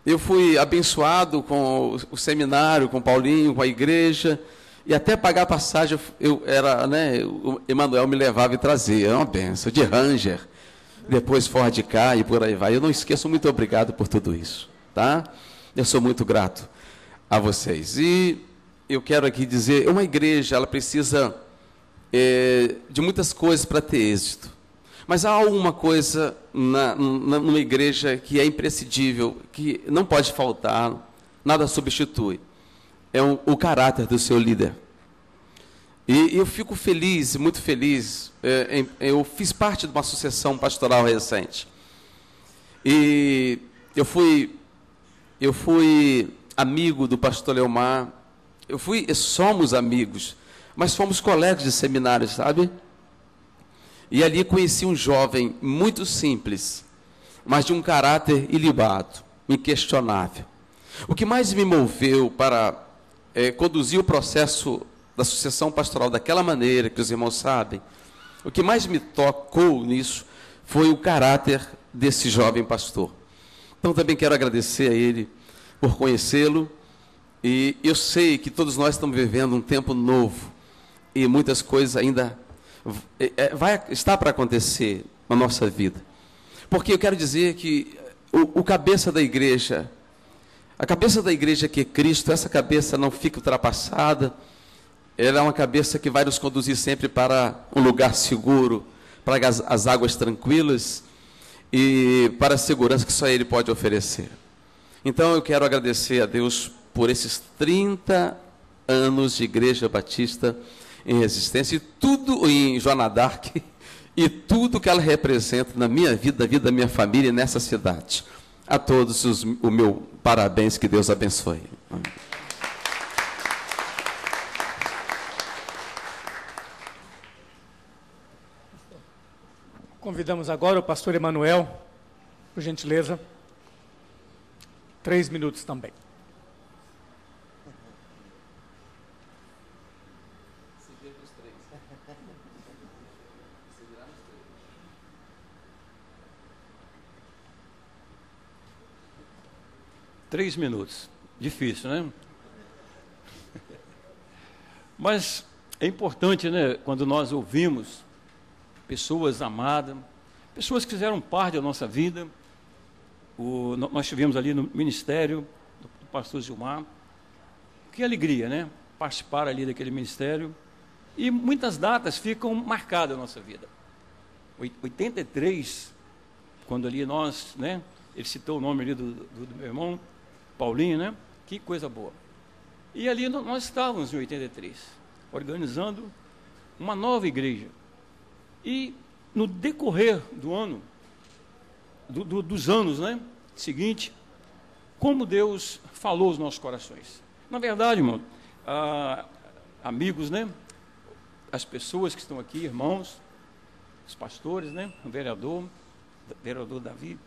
eu fui abençoado com o seminário, com o Paulinho, com a igreja. E até pagar a passagem, o Emanuel me levava e trazia. É uma benção, de Ranger. Depois Ford Ka e por aí vai. Eu não esqueço, muito obrigado por tudo isso. Tá? Eu sou muito grato a vocês. E eu quero aqui dizer, uma igreja, ela precisa de muitas coisas para ter êxito. Mas há uma coisa numa igreja que é imprescindível, que não pode faltar, nada substitui. É o caráter do seu líder. E eu fico feliz, muito feliz. Eu fiz parte de uma sucessão pastoral recente. E eu fui amigo do pastor Leomar. Somos amigos, mas fomos colegas de seminário, sabe? E ali conheci um jovem muito simples, mas de um caráter ilibado, inquestionável. O que mais me moveu para conduzir o processo da sucessão pastoral daquela maneira, que os irmãos sabem, o que mais me tocou nisso foi o caráter desse jovem pastor. Então também quero agradecer a ele por conhecê-lo, e eu sei que todos nós estamos vivendo um tempo novo, e muitas coisas ainda está para acontecer na nossa vida. Porque eu quero dizer que o cabeça da igreja, a cabeça da igreja que é Cristo, essa cabeça não fica ultrapassada, ela é uma cabeça que vai nos conduzir sempre para um lugar seguro, para as águas tranquilas e para a segurança que só Ele pode oferecer. Então eu quero agradecer a Deus por esses 30 anos de Igreja Batista em Resistência, e tudo em Joana d'Arc, e tudo que ela representa na minha vida, na vida da minha família e nessa cidade. A todos o meu parabéns, que Deus abençoe. Amém. Convidamos agora o pastor Emanuel, por gentileza. 3 minutos também. Três minutos. Difícil, né? Mas é importante, né, quando nós ouvimos pessoas amadas, pessoas que fizeram parte da nossa vida. Nós estivemos ali no ministério do pastor Gilmar. Que alegria, né? Participar ali daquele ministério. E muitas datas ficam marcadas na nossa vida. 83, quando ali nós, né? Ele citou o nome ali do meu irmão, Paulinho, né? Que coisa boa. E ali nós estávamos em 83, organizando uma nova igreja. E no decorrer do ano, dos anos, né, seguinte, como Deus falou aos nossos corações. Na verdade, irmão, amigos, né, as pessoas que estão aqui, irmãos, os pastores, né, o vereador Davi,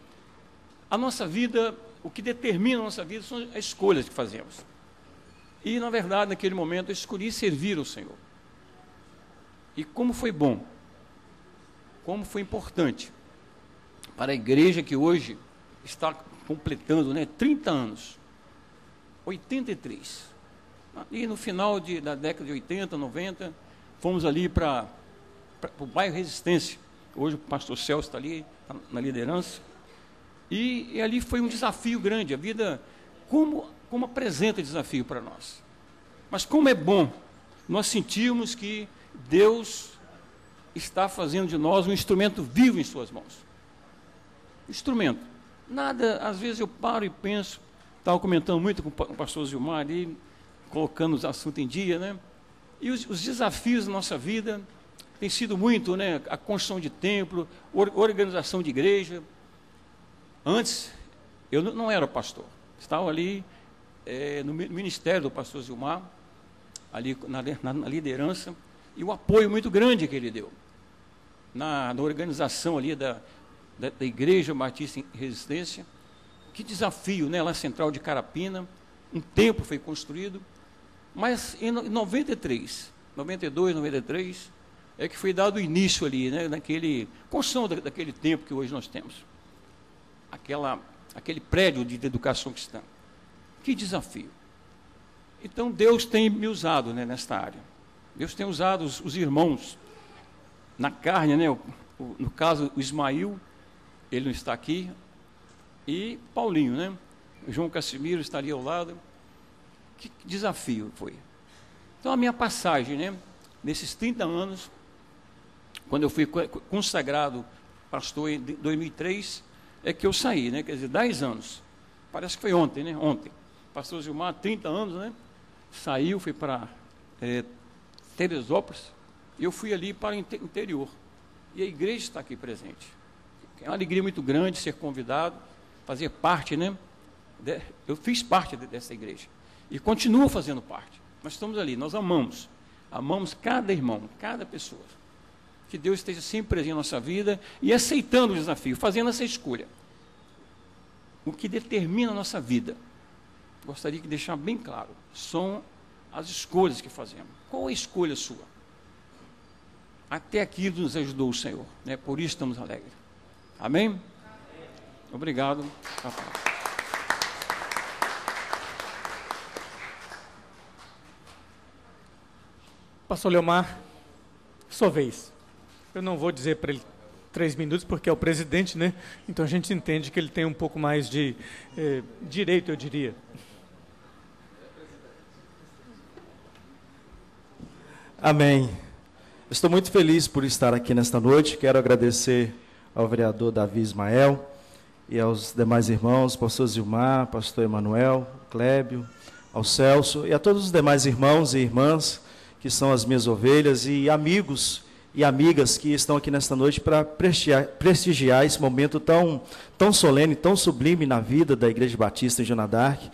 a nossa vida, o que determina a nossa vida são as escolhas que fazemos. E, na verdade, naquele momento, eu escolhi servir ao Senhor. E como foi bom, como foi importante para a igreja que hoje está completando, né, 30 anos, 83. E no final da década de 80, 90, fomos ali para o bairro Resistência. Hoje o pastor Celso está ali, tá na liderança. E ali foi um desafio grande. A vida, como apresenta desafio para nós. Mas como é bom, nós sentimos que Deus está fazendo de nós um instrumento vivo em suas mãos. Instrumento. Nada, às vezes eu paro e penso, estava comentando muito com o pastor Gilmar ali, colocando os assuntos em dia, né? E os desafios da nossa vida têm sido muito, né? A construção de templo, organização de igreja. Antes, eu não era pastor, estava ali no ministério do pastor Gilmar, ali na liderança, e o apoio muito grande que ele deu na organização ali da Igreja Batista em Resistência. Que desafio, né? Lá Central de Carapina, um templo foi construído, mas em 92, 93, é que foi dado início ali, né? Naquele construção daquele templo que hoje nós temos. Aquele prédio de educação cristã. Que desafio. Então, Deus tem me usado, né, nesta área. Deus tem usado os irmãos na carne, né? No caso, o Ismael, ele não está aqui, e Paulinho, né? O João Cassimiro está ali ao lado. Que desafio foi. Então, a minha passagem, né, nesses 30 anos, quando eu fui consagrado pastor em 2003, é que eu saí, né? Quer dizer, 10 anos. Parece que foi ontem, né? Ontem. Pastor Gilmar, 30 anos, né? Saiu, foi para Teresópolis, e eu fui ali para o interior. E a igreja está aqui presente. É uma alegria muito grande ser convidado, fazer parte, né? Eu fiz parte dessa igreja. E continuo fazendo parte. Nós estamos ali, nós amamos. Amamos cada irmão, cada pessoa. Que Deus esteja sempre presente na nossa vida e aceitando o desafio, fazendo essa escolha. O que determina a nossa vida, gostaria de deixar bem claro, são as escolhas que fazemos. Qual a escolha sua? Até aqui nos ajudou o Senhor, né? Por isso estamos alegres. Amém? Obrigado. Pastor Leomar, sua vez. Eu não vou dizer para ele 3 minutos, porque é o presidente, né? Então a gente entende que ele tem um pouco mais de direito, eu diria. Amém. Estou muito feliz por estar aqui nesta noite. Quero agradecer ao vereador Davi Ismael e aos demais irmãos, pastor Zilmar, pastor Emanuel, Clébio, ao Celso e a todos os demais irmãos e irmãs que são as minhas ovelhas e amigos e amigas que estão aqui nesta noite para prestigiar esse momento tão solene, tão sublime na vida da Igreja Batista em Joana d'Arc,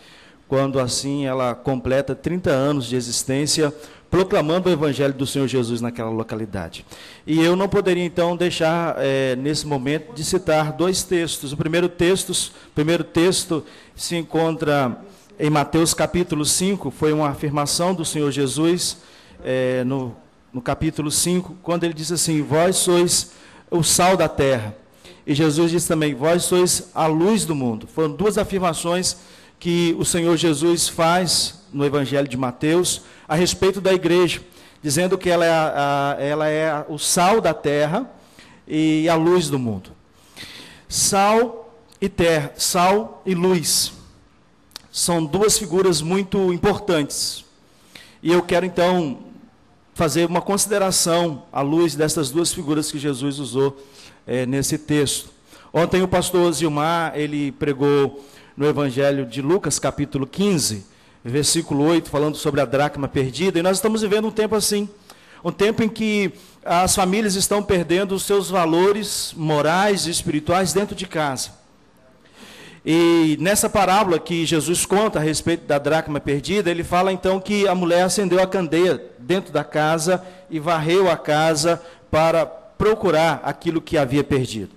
quando assim ela completa 30 anos de existência, proclamando o Evangelho do Senhor Jesus naquela localidade. E eu não poderia então deixar, nesse momento, de citar 2 textos. O primeiro texto se encontra em Mateus capítulo 5, foi uma afirmação do Senhor Jesus, no capítulo 5, quando ele diz assim: vós sois o sal da terra. E Jesus diz também: vós sois a luz do mundo. Foram 2 afirmações que o Senhor Jesus faz no Evangelho de Mateus a respeito da igreja, dizendo que ela é o sal da terra e a luz do mundo. Sal e terra, sal e luz, são 2 figuras muito importantes. E eu quero então fazer uma consideração à luz dessas 2 figuras que Jesus usou nesse texto. Ontem o pastor Zilmar, ele pregou no Evangelho de Lucas, capítulo 15, versículo 8, falando sobre a dracma perdida, e nós estamos vivendo um tempo assim, um tempo em que as famílias estão perdendo os seus valores morais e espirituais dentro de casa. E nessa parábola que Jesus conta a respeito da dracma perdida, ele fala então que a mulher acendeu a candeia dentro da casa e varreu a casa para procurar aquilo que havia perdido.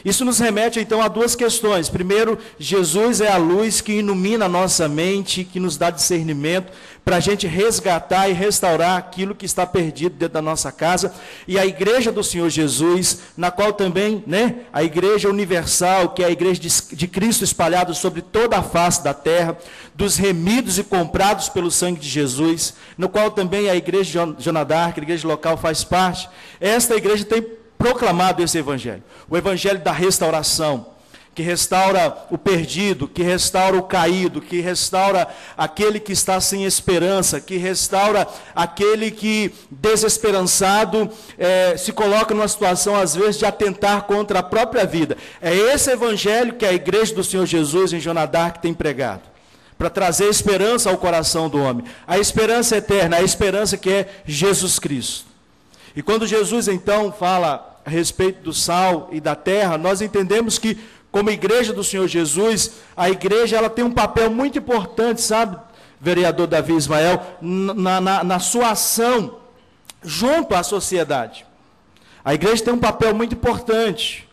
Isso nos remete então a 2 questões. Primeiro, Jesus é a luz que ilumina a nossa mente, que nos dá discernimento para a gente resgatar e restaurar aquilo que está perdido dentro da nossa casa. E a igreja do Senhor Jesus, na qual também, a igreja universal, que é a igreja de Cristo espalhada sobre toda a face da terra, dos remidos e comprados pelo sangue de Jesus, no qual também a igreja de Joana d'Arc, a igreja local, faz parte. Esta igreja tem proclamado esse evangelho, o evangelho da restauração, que restaura o perdido, que restaura o caído, que restaura aquele que está sem esperança, que restaura aquele que, desesperançado, se coloca numa situação, às vezes, de atentar contra a própria vida. É esse evangelho que a igreja do Senhor Jesus em Joana d'Arc tem pregado, para trazer esperança ao coração do homem, a esperança eterna, a esperança que é Jesus Cristo. E quando Jesus, então, fala a respeito do sal e da terra, nós entendemos que, como igreja do Senhor Jesus, a igreja ela tem um papel muito importante, sabe, vereador Davi Ismael, na sua ação junto à sociedade. A igreja tem um papel muito importante,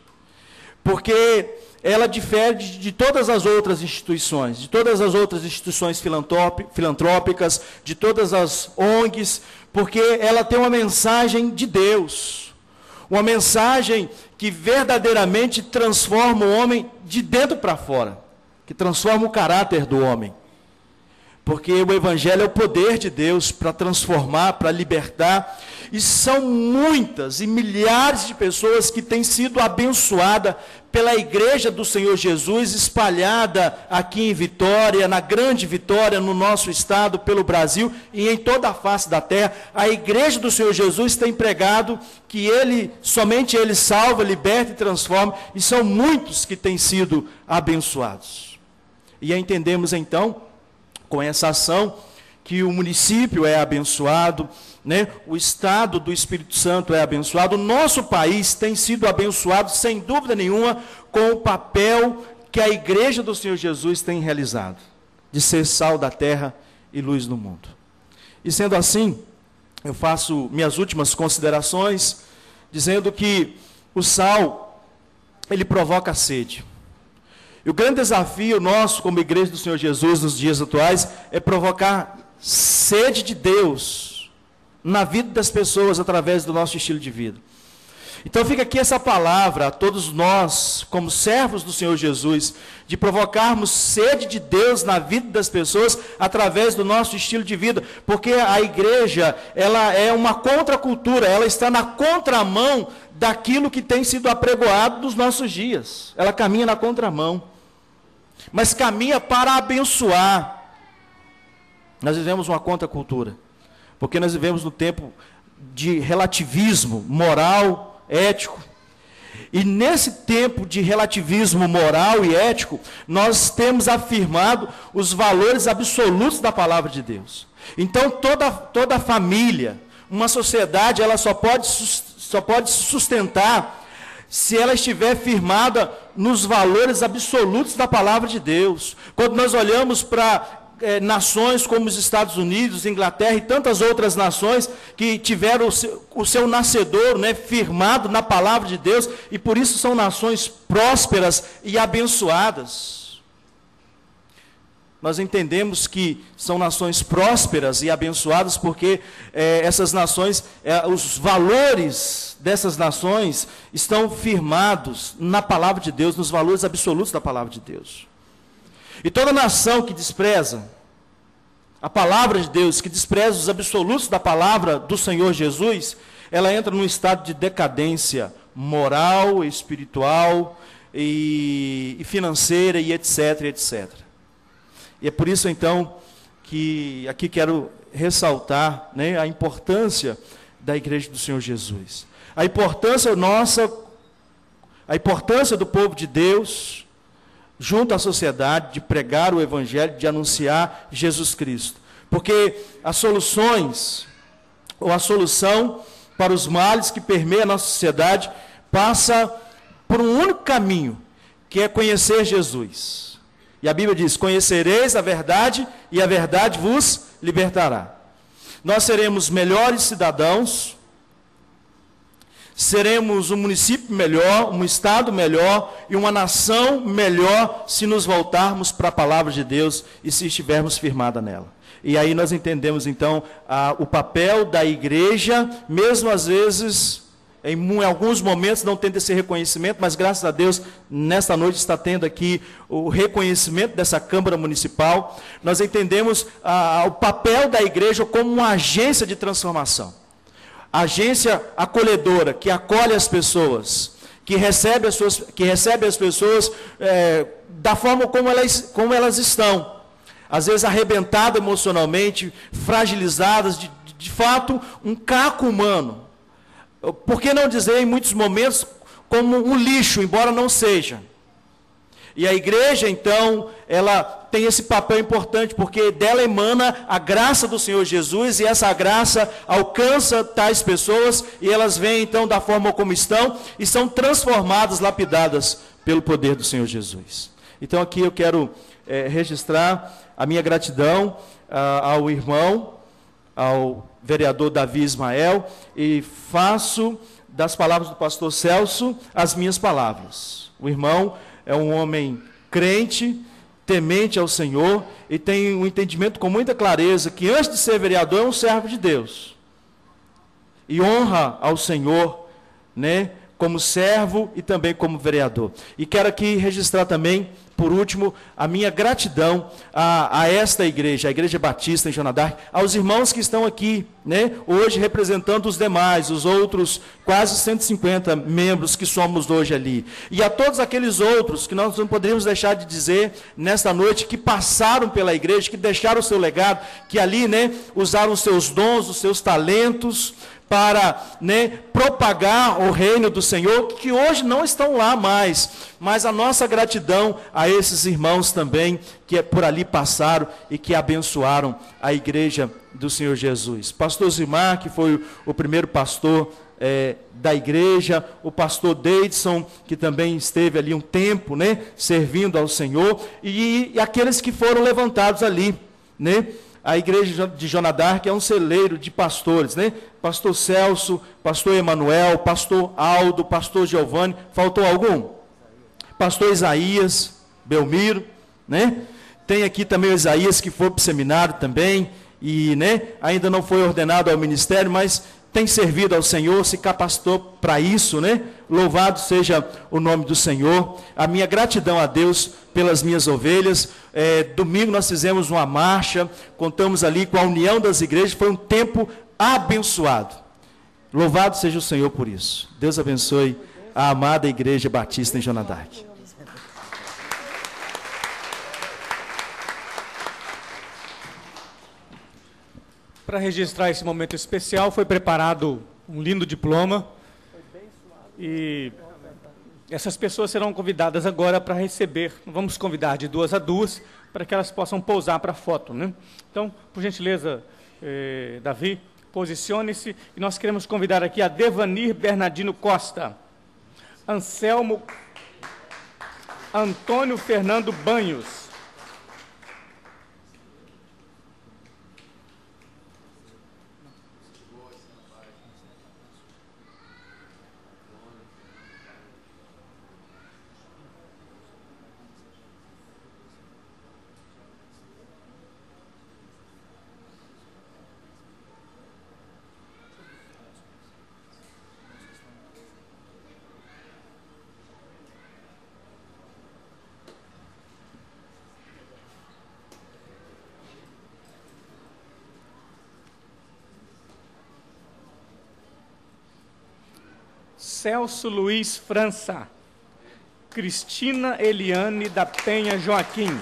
porque ela difere de todas as outras instituições, filantrópicas, de todas as ONGs, porque ela tem uma mensagem de Deus, uma mensagem que verdadeiramente transforma o homem de dentro para fora, que transforma o caráter do homem. Porque o Evangelho é o poder de Deus para transformar, para libertar, e são muitas e milhares de pessoas que têm sido abençoadas pela igreja do Senhor Jesus, espalhada aqui em Vitória, na Grande Vitória, no nosso estado, pelo Brasil e em toda a face da terra. A igreja do Senhor Jesus tem pregado que somente Ele salva, liberta e transforma, e são muitos que têm sido abençoados. E entendemos então, com essa ação, que o município é abençoado, o estado do Espírito Santo é abençoado, o nosso país tem sido abençoado, sem dúvida nenhuma, com o papel que a igreja do Senhor Jesus tem realizado, de ser sal da terra e luz do mundo. E sendo assim, eu faço minhas últimas considerações, dizendo que o sal, ele provoca sede. E o grande desafio nosso, como igreja do Senhor Jesus, nos dias atuais, é provocar sede de Deus na vida das pessoas através do nosso estilo de vida. Então fica aqui essa palavra a todos nós, como servos do Senhor Jesus, de provocarmos sede de Deus na vida das pessoas através do nosso estilo de vida, porque a igreja, ela é uma contracultura, ela está na contramão daquilo que tem sido apregoado nos nossos dias. Ela caminha na contramão, mas caminha para abençoar. Nós vivemos uma contracultura, porque nós vivemos no tempo de relativismo moral, ético. E nesse tempo de relativismo moral e ético, nós temos afirmado os valores absolutos da palavra de Deus. Então toda família, uma sociedade, ela só pode se sustentar se ela estiver firmada nos valores absolutos da palavra de Deus. Quando nós olhamos para nações como os Estados Unidos, Inglaterra e tantas outras nações que tiveram o seu nascedor, né, firmado na palavra de Deus, e por isso são nações prósperas e abençoadas. Nós entendemos que são nações prósperas e abençoadas porque essas nações, os valores dessas nações estão firmados na palavra de Deus, nos valores absolutos da palavra de Deus. E toda nação que despreza a palavra de Deus, que despreza os absolutos da palavra do Senhor Jesus, ela entra num estado de decadência moral, espiritual e financeira e etc, etc. E é por isso então que aqui quero ressaltar, né, a importância da igreja do Senhor Jesus. A importância nossa, a importância do povo de Deus junto à sociedade, de pregar o Evangelho, de anunciar Jesus Cristo. Porque as soluções, ou a solução para os males que permeiam a nossa sociedade, passa por um único caminho, que é conhecer Jesus. E a Bíblia diz, conhecereis a verdade, e a verdade vos libertará. Nós seremos melhores cidadãos, seremos um município melhor, um estado melhor e uma nação melhor se nos voltarmos para a palavra de Deus e se estivermos firmados nela. E aí nós entendemos então o papel da igreja, mesmo às vezes, em alguns momentos não tendo esse reconhecimento, mas graças a Deus, nesta noite está tendo aqui o reconhecimento dessa Câmara Municipal. Nós entendemos o papel da igreja como uma agência de transformação. Agência acolhedora, que acolhe as pessoas, que recebe as pessoas da forma como elas estão. Às vezes arrebentadas emocionalmente, fragilizadas, de fato, um caco humano. Por que não dizer, em muitos momentos, como um lixo, embora não seja. E a igreja, então, ela tem esse papel importante, porque dela emana a graça do Senhor Jesus, e essa graça alcança tais pessoas, e elas vêm, então, da forma como estão, e são transformadas, lapidadas, pelo poder do Senhor Jesus. Então, aqui eu quero registrar a minha gratidão ao irmão, ao vereador Davi Ismael, e faço das palavras do pastor Celso as minhas palavras. O irmão é um homem crente, temente ao Senhor, e tem um entendimento com muita clareza que antes de ser vereador é um servo de Deus. E honra ao Senhor, né, como servo e também como vereador. E quero aqui registrar também, por último, a minha gratidão a esta igreja, a Igreja Batista em Joana d'Arc, aos irmãos que estão aqui, né, hoje representando os demais, os outros quase 150 membros que somos hoje ali. E a todos aqueles outros que nós não poderíamos deixar de dizer nesta noite, que passaram pela igreja, que deixaram o seu legado, que ali, né, usaram os seus dons, os seus talentos, para, né, propagar o reino do Senhor, que hoje não estão lá mais, mas a nossa gratidão a esses irmãos também, que por ali passaram e que abençoaram a igreja do Senhor Jesus. Pastor Zimar, que foi o primeiro pastor da igreja, o pastor Deidson, que também esteve ali um tempo, né, servindo ao Senhor, e aqueles que foram levantados ali, né. A igreja de Joana d'Arc é um celeiro de pastores, né? Pastor Celso, pastor Emanuel, pastor Aldo, pastor Giovanni, faltou algum? Pastor Isaías, Belmiro, né? Tem aqui também o Isaías, que foi para o seminário também, e ainda não foi ordenado ao ministério, mas tem servido ao Senhor, se capacitou para isso, Louvado seja o nome do Senhor. A minha gratidão a Deus pelas minhas ovelhas. Domingo nós fizemos uma marcha, contamos ali com a união das igrejas, foi um tempo abençoado. Louvado seja o Senhor por isso. Deus abençoe a amada Igreja Batista em Joana d'Arc. Para registrar esse momento especial, foi preparado um lindo diploma. E essas pessoas serão convidadas agora para receber. Vamos convidar de 2 a 2, para que elas possam pousar para a foto, Então, por gentileza, Davi, posicione-se. E nós queremos convidar aqui a Devanir Bernardino Costa, Anselmo Antônio Fernando Banhos, Celso Luiz França, Cristina Eliane da Penha Joaquim,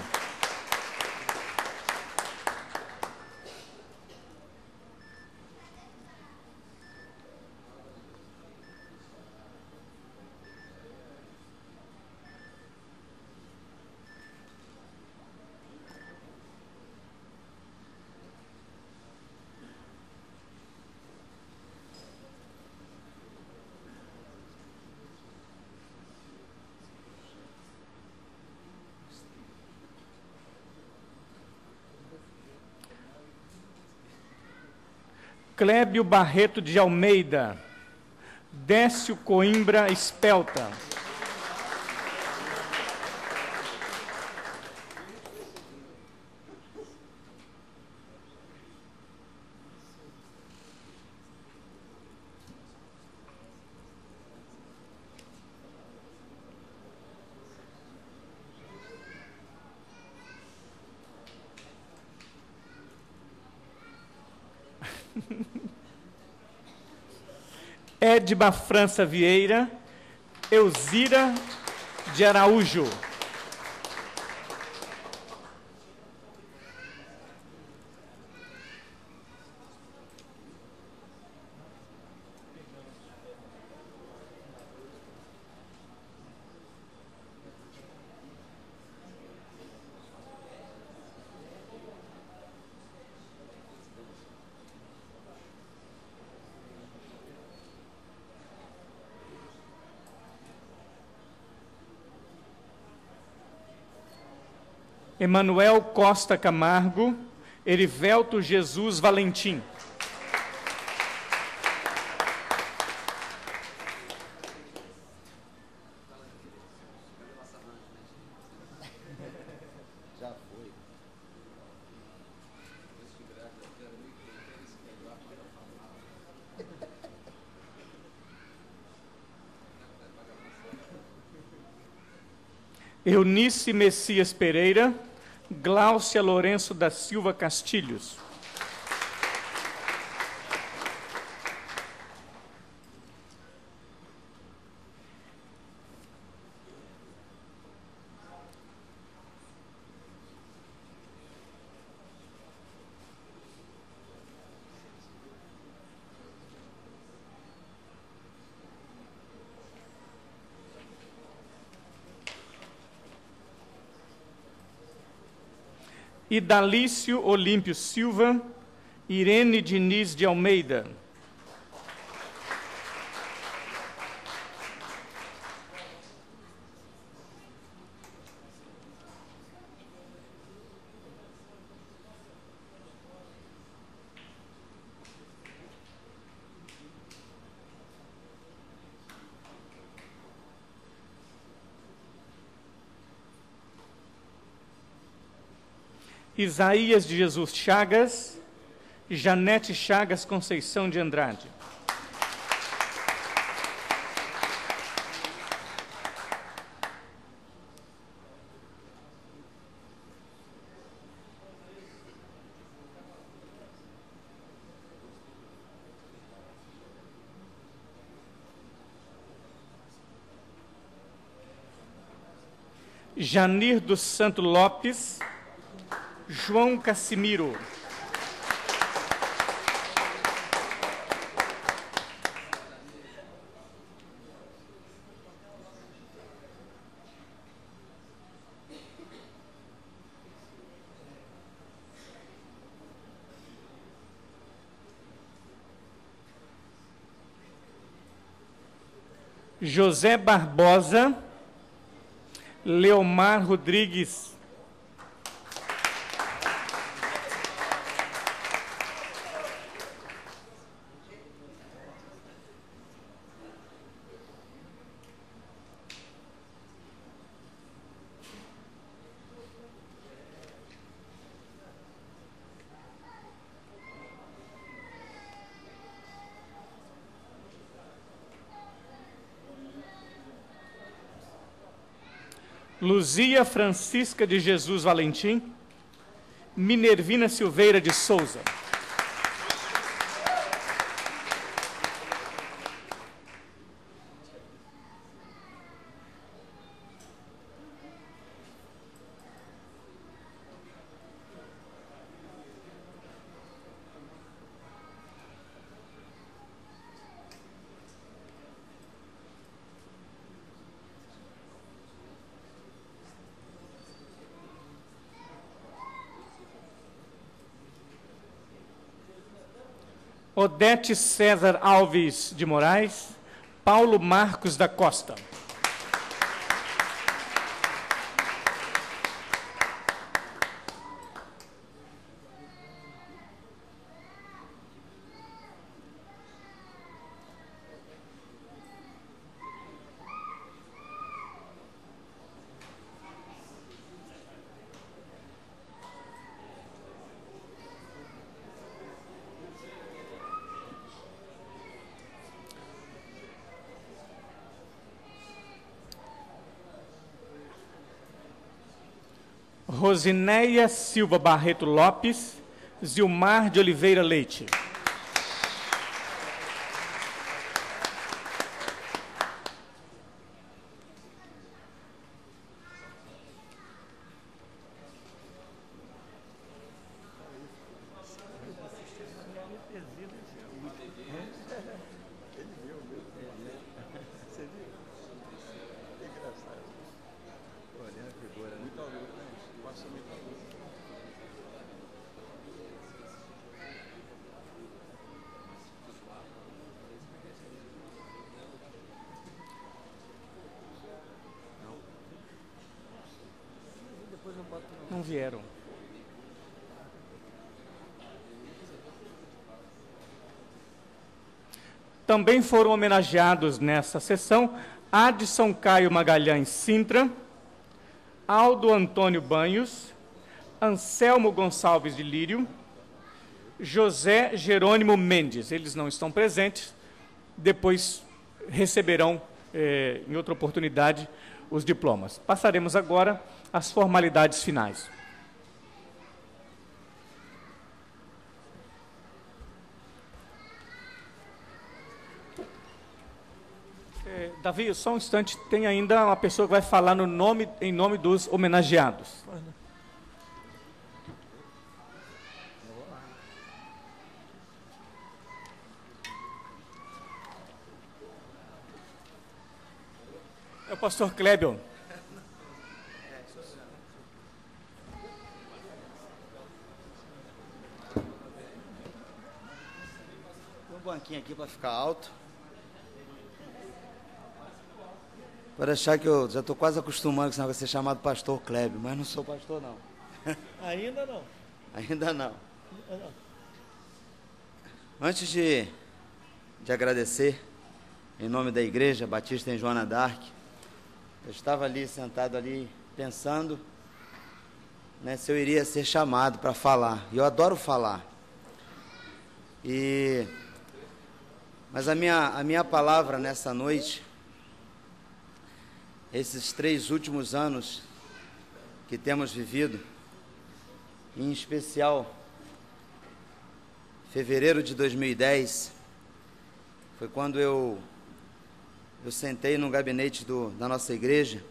Clébio Barreto de Almeida, Décio Coimbra Espelta, Edma França Vieira, Elzira de Araújo, Emanuel Costa Camargo, Erivelto Jesus Valentim. Eunice Messias Pereira, Gláucia Lourenço da Silva Castilhos. Idalício Olímpio Silva, Irene Diniz de Almeida. Isaías de Jesus Chagas, Janete Chagas Conceição de Andrade. Janir dos Santos Lopes, João Cassimiro. José Barbosa, Leomar Rodrigues. Luzia Francisca de Jesus Valentim, Minervina Silveira de Souza. Odete César Alves de Moraes, Paulo Marcos da Costa. Rosinéia Silva Barreto Lopes, Zilmar de Oliveira Leite. Não vieram. Também foram homenageados nessa sessão Adson Caio Magalhães Sintra, Aldo Antônio Banhos, Anselmo Gonçalves de Lírio, José Jerônimo Mendes. Eles não estão presentes, depois receberão, em outra oportunidade, os diplomas. Passaremos agora às formalidades finais. Davi, só um instante, tem ainda uma pessoa que vai falar em nome dos homenageados. É o pastor Clébio. Tem um banquinho aqui para ficar alto. Pode achar que eu já estou quase acostumando com esse negócio de ser chamado pastor Clébio, mas não sou pastor, não. Ainda não. Ainda não. Antes de agradecer, em nome da Igreja Batista em Joana d'Arc, eu estava ali, sentado ali, pensando, né, se eu iria ser chamado para falar. E eu adoro falar. Mas a minha palavra nessa noite, esses 3 últimos anos que temos vivido, em especial fevereiro de 2010, foi quando eu sentei no gabinete da nossa igreja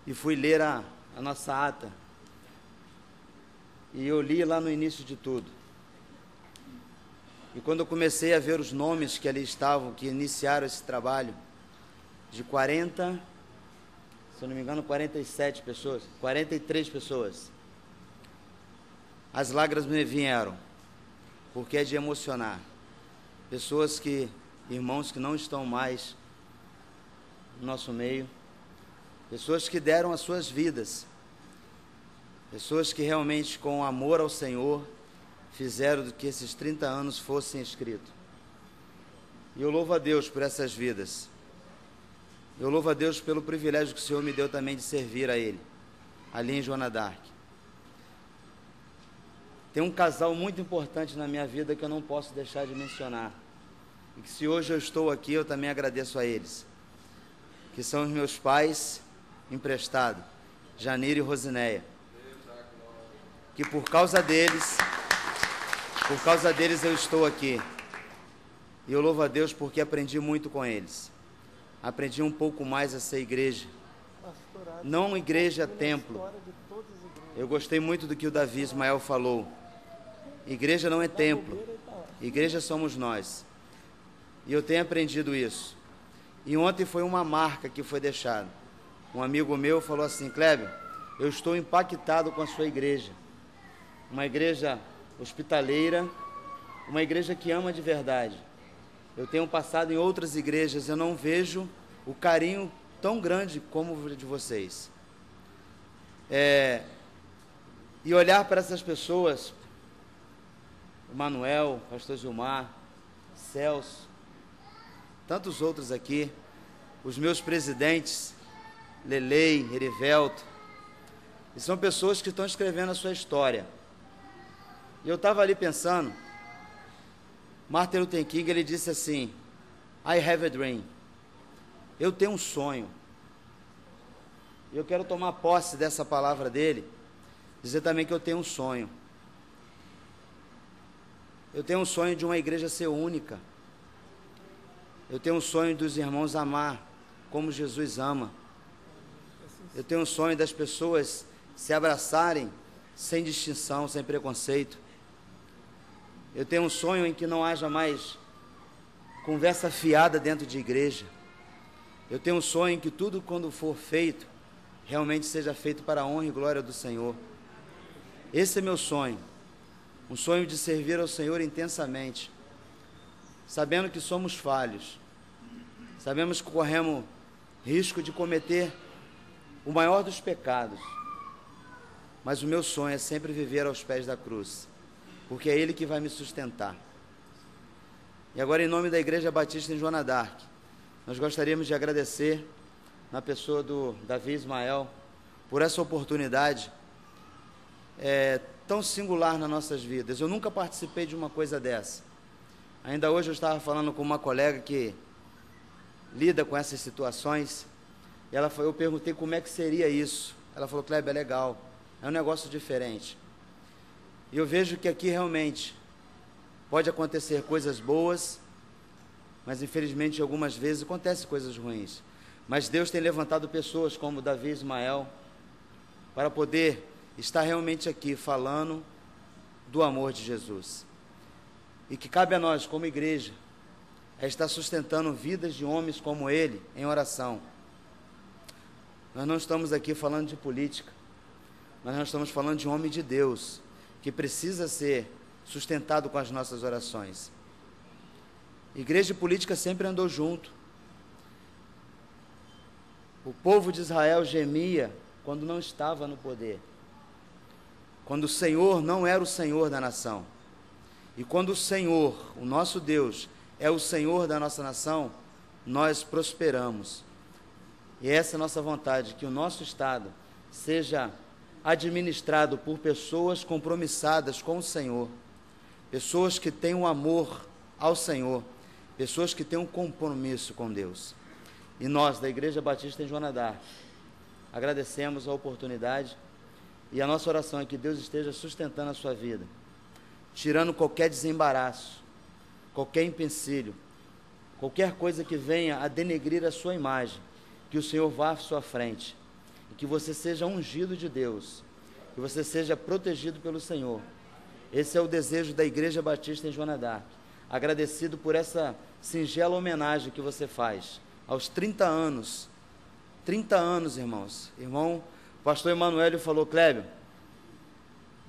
e fui ler a nossa ata. E eu li lá no início de tudo. E quando eu comecei a ver os nomes que ali estavam, que iniciaram esse trabalho, de 40, se eu não me engano, 47 pessoas, 43 pessoas, as lágrimas me vieram, porque é de emocionar. Pessoas irmãos que não estão mais no nosso meio, pessoas que deram as suas vidas, pessoas que realmente, com amor ao Senhor, fizeram que esses 30 anos fossem escritos. E eu louvo a Deus por essas vidas. Eu louvo a Deus pelo privilégio que o Senhor me deu também de servir a Ele, ali em Joana d'Arc. Tem um casal muito importante na minha vida que eu não posso deixar de mencionar. E que se hoje eu estou aqui, eu também agradeço a eles. Que são os meus pais emprestados, Janir e Rosineia. Que por causa deles eu estou aqui. E eu louvo a Deus porque aprendi muito com eles. Aprendi um pouco mais a ser igreja. Não igreja, templo. Eu gostei muito do que o Davi Ismael falou. Igreja não é templo. Igreja somos nós. E eu tenho aprendido isso. E ontem foi uma marca que foi deixada. Um amigo meu falou assim: Kleber, eu estou impactado com a sua igreja. Uma igreja hospitaleira, uma igreja que ama de verdade. Eu tenho passado em outras igrejas, eu não vejo o carinho tão grande como o de vocês. E olhar para essas pessoas, o Manuel, o pastor Gilmar, Celso, tantos outros aqui, os meus presidentes, Lelei, Erivelto, e são pessoas que estão escrevendo a sua história. E eu estava ali pensando, Martin Luther King, ele disse assim: I have a dream. Eu tenho um sonho. E eu quero tomar posse dessa palavra dele, dizer também que eu tenho um sonho. Eu tenho um sonho de uma igreja ser única. Eu tenho um sonho dos irmãos amar como Jesus ama. Eu tenho um sonho das pessoas se abraçarem sem distinção, sem preconceito. Eu tenho um sonho em que não haja mais conversa fiada dentro de igreja. Eu tenho um sonho em que tudo, quando for feito, realmente seja feito para a honra e glória do Senhor. Esse é meu sonho. Um sonho de servir ao Senhor intensamente, sabendo que somos falhos, sabemos que corremos risco de cometer o maior dos pecados, mas o meu sonho é sempre viver aos pés da cruz, porque é Ele que vai me sustentar. E agora, em nome da Igreja Batista em Joana d'Arc, nós gostaríamos de agradecer, na pessoa do Davi Ismael, por essa oportunidade tão singular nas nossas vidas. Eu nunca participei de uma coisa dessa. Ainda hoje eu estava falando com uma colega que lida com essas situações, e eu perguntei como é que seria isso. Ela falou: Kleber, é legal, é um negócio diferente. E eu vejo que aqui realmente pode acontecer coisas boas, mas infelizmente algumas vezes acontecem coisas ruins. Mas Deus tem levantado pessoas como Davi Ismael para poder estar realmente aqui falando do amor de Jesus. E que cabe a nós, como igreja, estar sustentando vidas de homens como ele em oração. Nós não estamos aqui falando de política, mas nós estamos falando de um homem de Deus, que precisa ser sustentado com as nossas orações. Igreja e política sempre andou junto. O povo de Israel gemia quando não estava no poder, quando o Senhor não era o Senhor da nação. E quando o Senhor, o nosso Deus, é o Senhor da nossa nação, nós prosperamos. E essa é a nossa vontade, que o nosso Estado seja administrado por pessoas compromissadas com o Senhor, pessoas que têm um amor ao Senhor, pessoas que têm um compromisso com Deus. E nós, da Igreja Batista em Joana d'Arc, agradecemos a oportunidade e a nossa oração é que Deus esteja sustentando a sua vida, tirando qualquer desembaraço, qualquer empecilho, qualquer coisa que venha a denegrir a sua imagem, que o Senhor vá à sua frente, e que você seja ungido de Deus, que você seja protegido pelo Senhor. Esse é o desejo da Igreja Batista em Joana d'Arc, agradecido por essa singela homenagem que você faz aos 30 anos. 30 anos, irmãos. Irmão, o pastor Emanuélio falou, Clébio,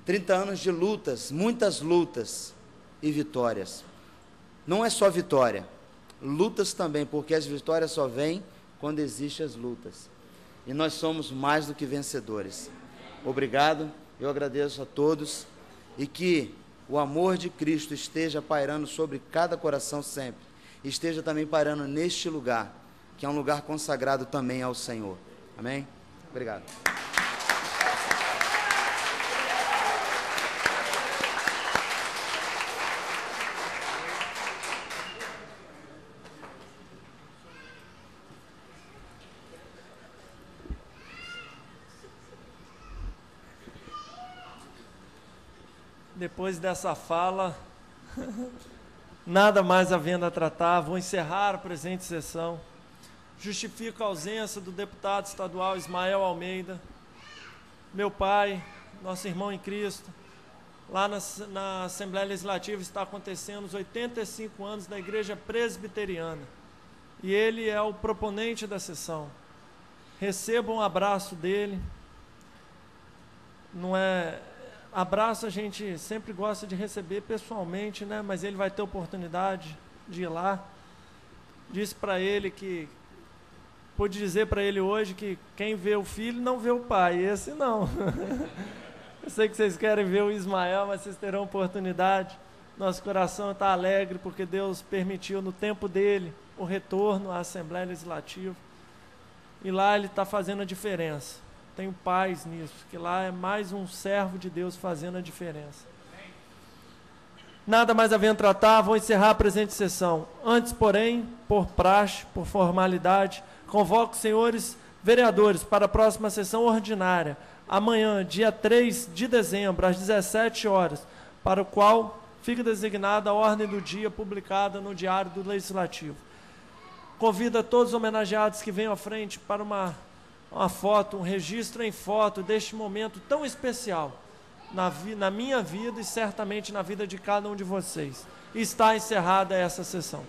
30 anos de lutas, muitas lutas e vitórias. Não é só vitória, lutas também, porque as vitórias só vêm quando existem as lutas. E nós somos mais do que vencedores. Obrigado, eu agradeço a todos, e que o amor de Cristo esteja pairando sobre cada coração sempre, e esteja também pairando neste lugar, que é um lugar consagrado também ao Senhor. Amém? Obrigado. Depois dessa fala, nada mais havendo a tratar, vou encerrar a presente sessão. Justifico a ausência do deputado estadual Ismael Almeida, meu pai, nosso irmão em Cristo. Lá na Assembleia Legislativa está acontecendo os 85 anos da Igreja Presbiteriana, e ele é o proponente da sessão. Receba um abraço dele. Não é... Abraço a gente sempre gosta de receber pessoalmente, né? Mas ele vai ter oportunidade de ir lá. Disse para ele que... Pude dizer para ele hoje que quem vê o filho não vê o pai, esse não. Eu sei que vocês querem ver o Ismael, mas vocês terão oportunidade. Nosso coração está alegre porque Deus permitiu no tempo dele o retorno à Assembleia Legislativa. E lá ele está fazendo a diferença. Tenho paz nisso, que lá é mais um servo de Deus fazendo a diferença. Nada mais havendo tratar, vou encerrar a presente sessão. Antes, porém, por praxe, por formalidade, convoco os senhores vereadores para a próxima sessão ordinária, amanhã, dia 3 de dezembro, às 17 horas, para o qual fica designada a ordem do dia publicada no Diário do Legislativo. Convido a todos os homenageados que venham à frente para uma foto, um registro em foto deste momento tão especial na minha vida e certamente na vida de cada um de vocês. E está encerrada essa sessão.